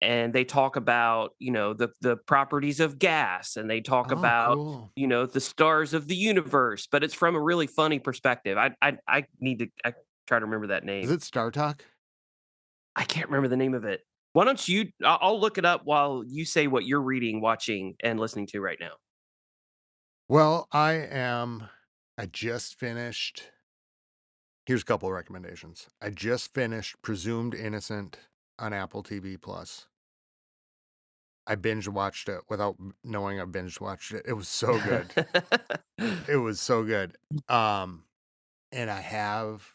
and they talk about the properties of gas and they talk
Oh,
about
cool.
the stars of the universe, but it's from a really funny perspective. I need to try to remember that
Is
name.
it Star Talk?
I can't remember the name of it. Why don't you I'll look it up while you say what you're reading, watching, and listening to right now.
Well, I just finished. Here's a couple of recommendations. I just finished Presumed Innocent on Apple TV Plus. I binge watched it without knowing I binge watched it. It was so good. It was so good. Um, and I have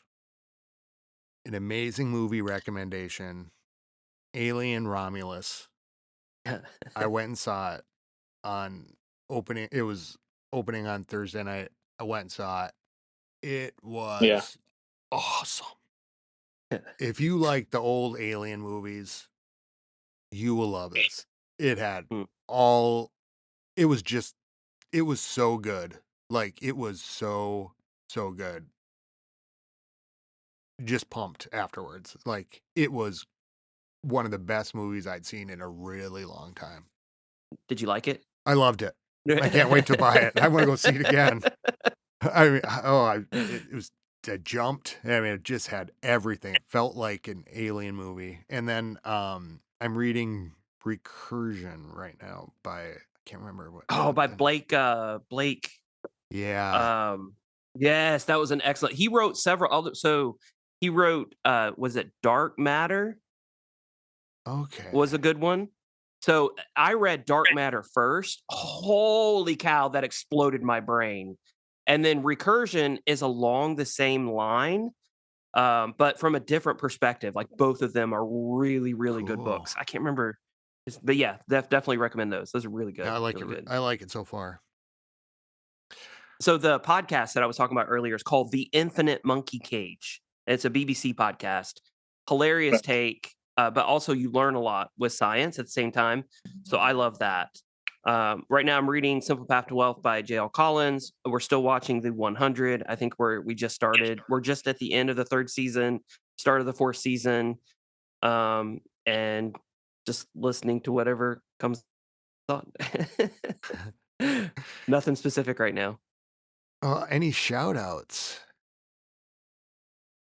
an amazing movie recommendation, Alien Romulus. I went and saw it on opening. It was opening on Thursday night. I went and saw it. It
yeah.
was awesome. If you like the old Alien movies, you will love this. It had
Mm.
all. It was just. It was so good. Like it was so good. Just pumped afterwards. Like it was one of the best movies I'd seen in a really long time.
Did you like it?
I loved it. I can't wait to buy it. I want to go see it again. I mean, it was. I jumped. I mean, it just had everything. It felt like an alien movie. And then I'm reading Recursion right now by I can't remember
Oh,
what
by
the
Blake.
yeah.
Um, yes, that was an excellent. He wrote several other. So he wrote, was it Dark Matter? Was
Okay.
a good one. So I read Dark Matter first. Holy cow, that exploded my brain. And then Recursion is along the same line, but from a different perspective. Like both of them are really, really good
Cool.
books. I can't remember, but yeah, definitely recommend those. Those are really
Yeah,
good,
I like
really
it.
good.
I like it so far.
So the podcast that I was talking about earlier is called The Infinite Monkey Cage. It's a BBC podcast. Hilarious take, but also you learn a lot with science at the same time. So I love that. Right now I'm reading Simple Path to Wealth by J.L. Collins. We're still watching The 100. I think we just started. We're just at the end of the third season, start of the fourth season, and just listening to whatever comes on. Nothing specific right now.
Any shout outs?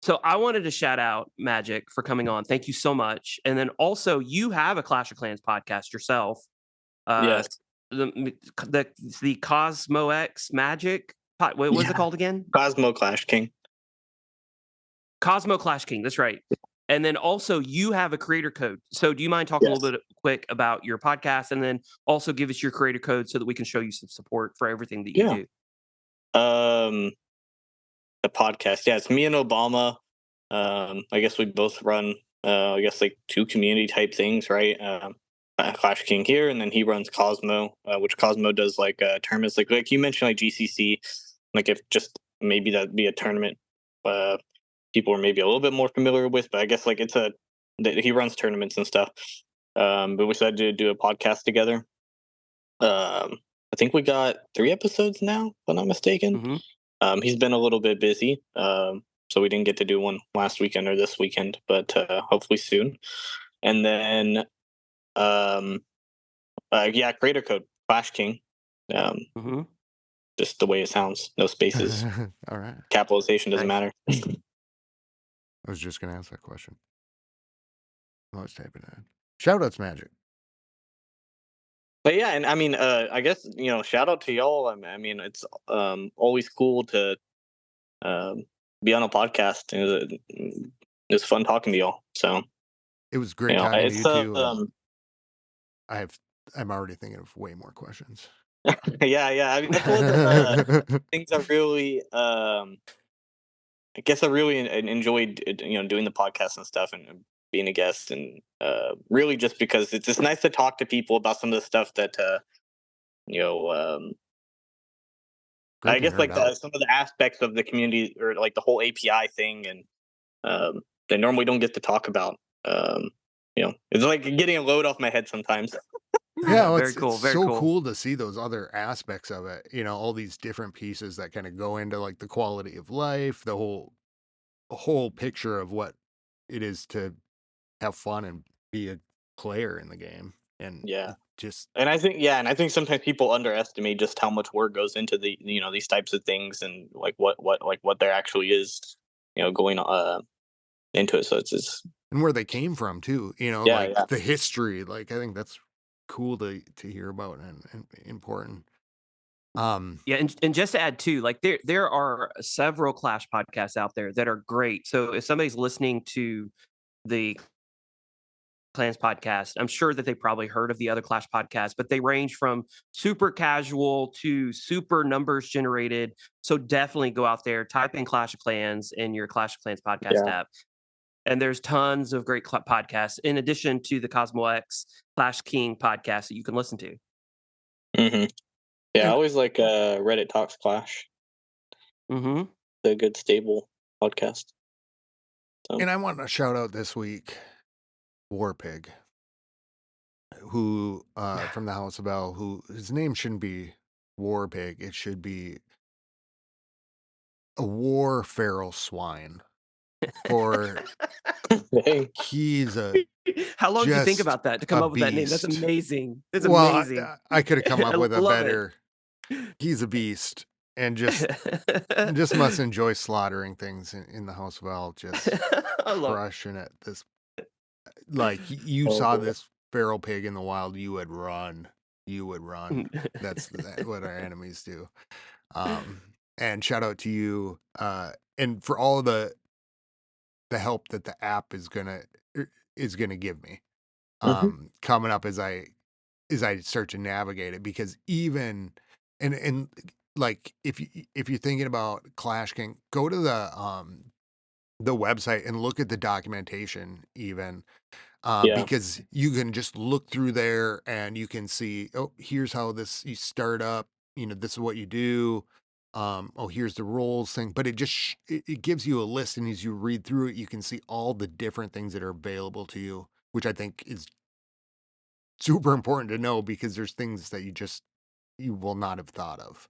So I wanted to shout out Magic for coming on. Thank you so much. And then also, you have a Clash of Clans podcast yourself. Uh,
Yes.
the the Cosmo X Magic. What was it
Yeah.
called again?
Cosmo Clash King.
Cosmo Clash King. That's right. And then also, you have a creator code. So do you mind talking a
Yes.
little bit quick about your podcast, and then also give us your creator code so that we can show you some support for everything that you
Yeah.
do?
Um, the podcast. Yeah, it's me and Obama. I guess we both run. I guess like two community type things, right? Clash King here, and then he runs Cosmo, which Cosmo does like tournaments, like you mentioned, like GCC. Like if just maybe that'd be a tournament uh, people are maybe a little bit more familiar with, but I guess like he runs tournaments and stuff. But we decided to do a podcast together. I think we got 3 episodes now, if I'm not mistaken.
Hmm.
He's been a little bit busy, so we didn't get to do one last weekend or this weekend, but hopefully soon. And then, um, yeah, creator code Flash King, um,
Hmm.
just the way it sounds, no spaces,
All right.
capitalization doesn't
Nice.
matter.
I was just gonna ask that question. I was typing it in. Shout outs, Magic.
But yeah, and I mean, I guess shout out to y'all. I mean, it's always cool to um, be on a podcast. It's fun talking to y'all. So
It was great talking to
it's
you too, and I have. I'm already thinking of way more questions.
yeah. I mean, that's one of the things I really I guess I really enjoyed doing the podcast and stuff and being a guest and really just because it's just nice to talk to people about some of the stuff that you know
Great
I
to
guess
nerd
like
out.
some of the aspects of the community or like the whole API thing and they normally don't get to talk about. It's like getting a load off my head sometimes.
Yeah, well,
Very
it's
cool. Very
so
cool.
cool to see those other aspects of it. All these different pieces that kind of go into like the quality of life, the whole picture of what it is to have fun and be a player in the game, and
Yeah,
it just
and I think sometimes people underestimate just how much work goes into these types of things and like what there actually is going into it. So it's
and where they came from too.
yeah,
Like
yeah,
the history. Like I think that's cool to hear about and important. Um,
Yeah, and just to add too, like there are several Clash podcasts out there that are great. So if somebody's listening to the Clans podcast, I'm sure that they probably heard of the other Clash podcasts, but they range from super casual to super numbers generated. So definitely go out there, type in Clash of Clans in your Clash of Clans podcast
yeah.
app, and there's tons of great podcasts in addition to the Cosmo X Clash King podcast that you can listen to.
hmm Yeah, I
and
always like Reddit Talks Clash,
Hmm.
the good stable podcast. So
and I want to shout out this week Warpig, who from the House of Bell, who his name shouldn't be Warpig, it should be a war feral swine. For
hey,
he's a
How long did you think
just
about that to come
a
up with that name? That's
beast.
amazing. That's
Well,
amazing.
I could have come up
I
with a
love it.
better. He's a beast, and just must enjoy slaughtering things in the House of L, just
I love
crushing it. This like you
oh
saw
boy.
this feral pig in the wild, you would run. You would run.
it.
That's what our enemies do. Um, and shout out to you, and for all the help that the app is gonna give me,
hmm
coming up as I start to navigate it, because even and like if you're thinking about Clash King, go to the website and look at the documentation even,
Yeah,
because you can just look through there and you can see, oh, here's how you start up, this is what you do. Oh, here's the roles thing, but it gives you a list, and as you read through it, you can see all the different things that are available to you, which I think is super important to know, because there's things that you will not have thought of.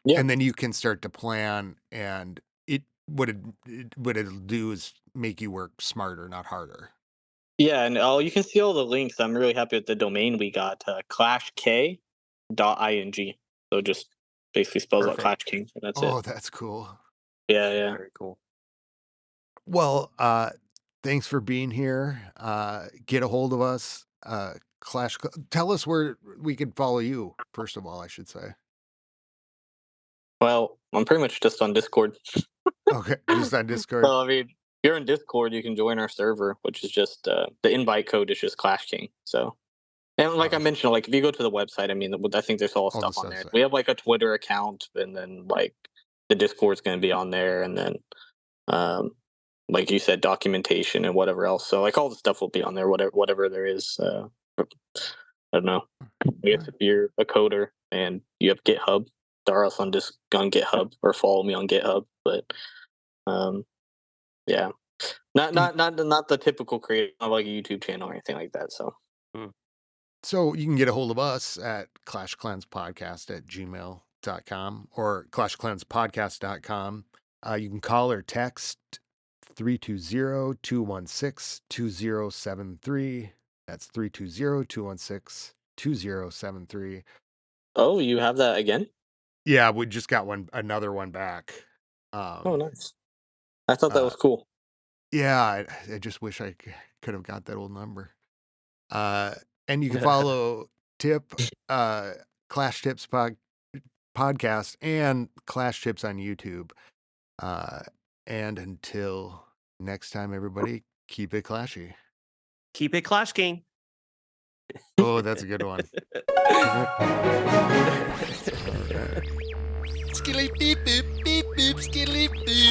yeah,
And then you can start to plan, and what it'll do is make you work smarter, not harder.
yeah. And you can see all the links. I'm really happy with the domain we got. ClashK.ing. So just basically spells out
Perfect.
Clash King. And that's it.
Oh, that's cool.
Yeah.
Very cool.
Well, thanks for being here. Get a hold of us. Tell us where we can follow you, first of all, I should say.
Well, I'm pretty much just on Discord.
Okay, just on Discord.
So I mean, if you're in Discord, you can join our server, which is just the invite code is just Clash King. So and like I
Awesome.
mentioned, like if you go to the website, I mean, I think there's all
All the
stuff on
stuff's
there.
there.
We have like a Twitter account, and then like the Discord's going to be on there, and then um, like you said, documentation and whatever else. So like all the stuff will be on there, whatever there is. I don't know. I guess if you're a coder and you have GitHub, throw us on on GitHub or follow me on GitHub. But um, yeah, not the typical creator, not like a YouTube channel or anything like that. So
Mm.
So you can get a hold of us at clashclanspodcast@gmail.com or clashclanspodcast.com. You can call or text 320-216-2073. That's 320-216-2073.
oh, you have that again?
Yeah, we just got another one back.
Oh, nice. I thought that
Uh,
was cool.
yeah, I just wish I could have got that old number. Uh, and you can follow Tip, Clash Tips podcast and Clash Tips on YouTube. And until next time, everybody, keep it clashy.
Keep it Clash King.
Oh, that's a good one. All right.
Skilly beep boop, skilly boop.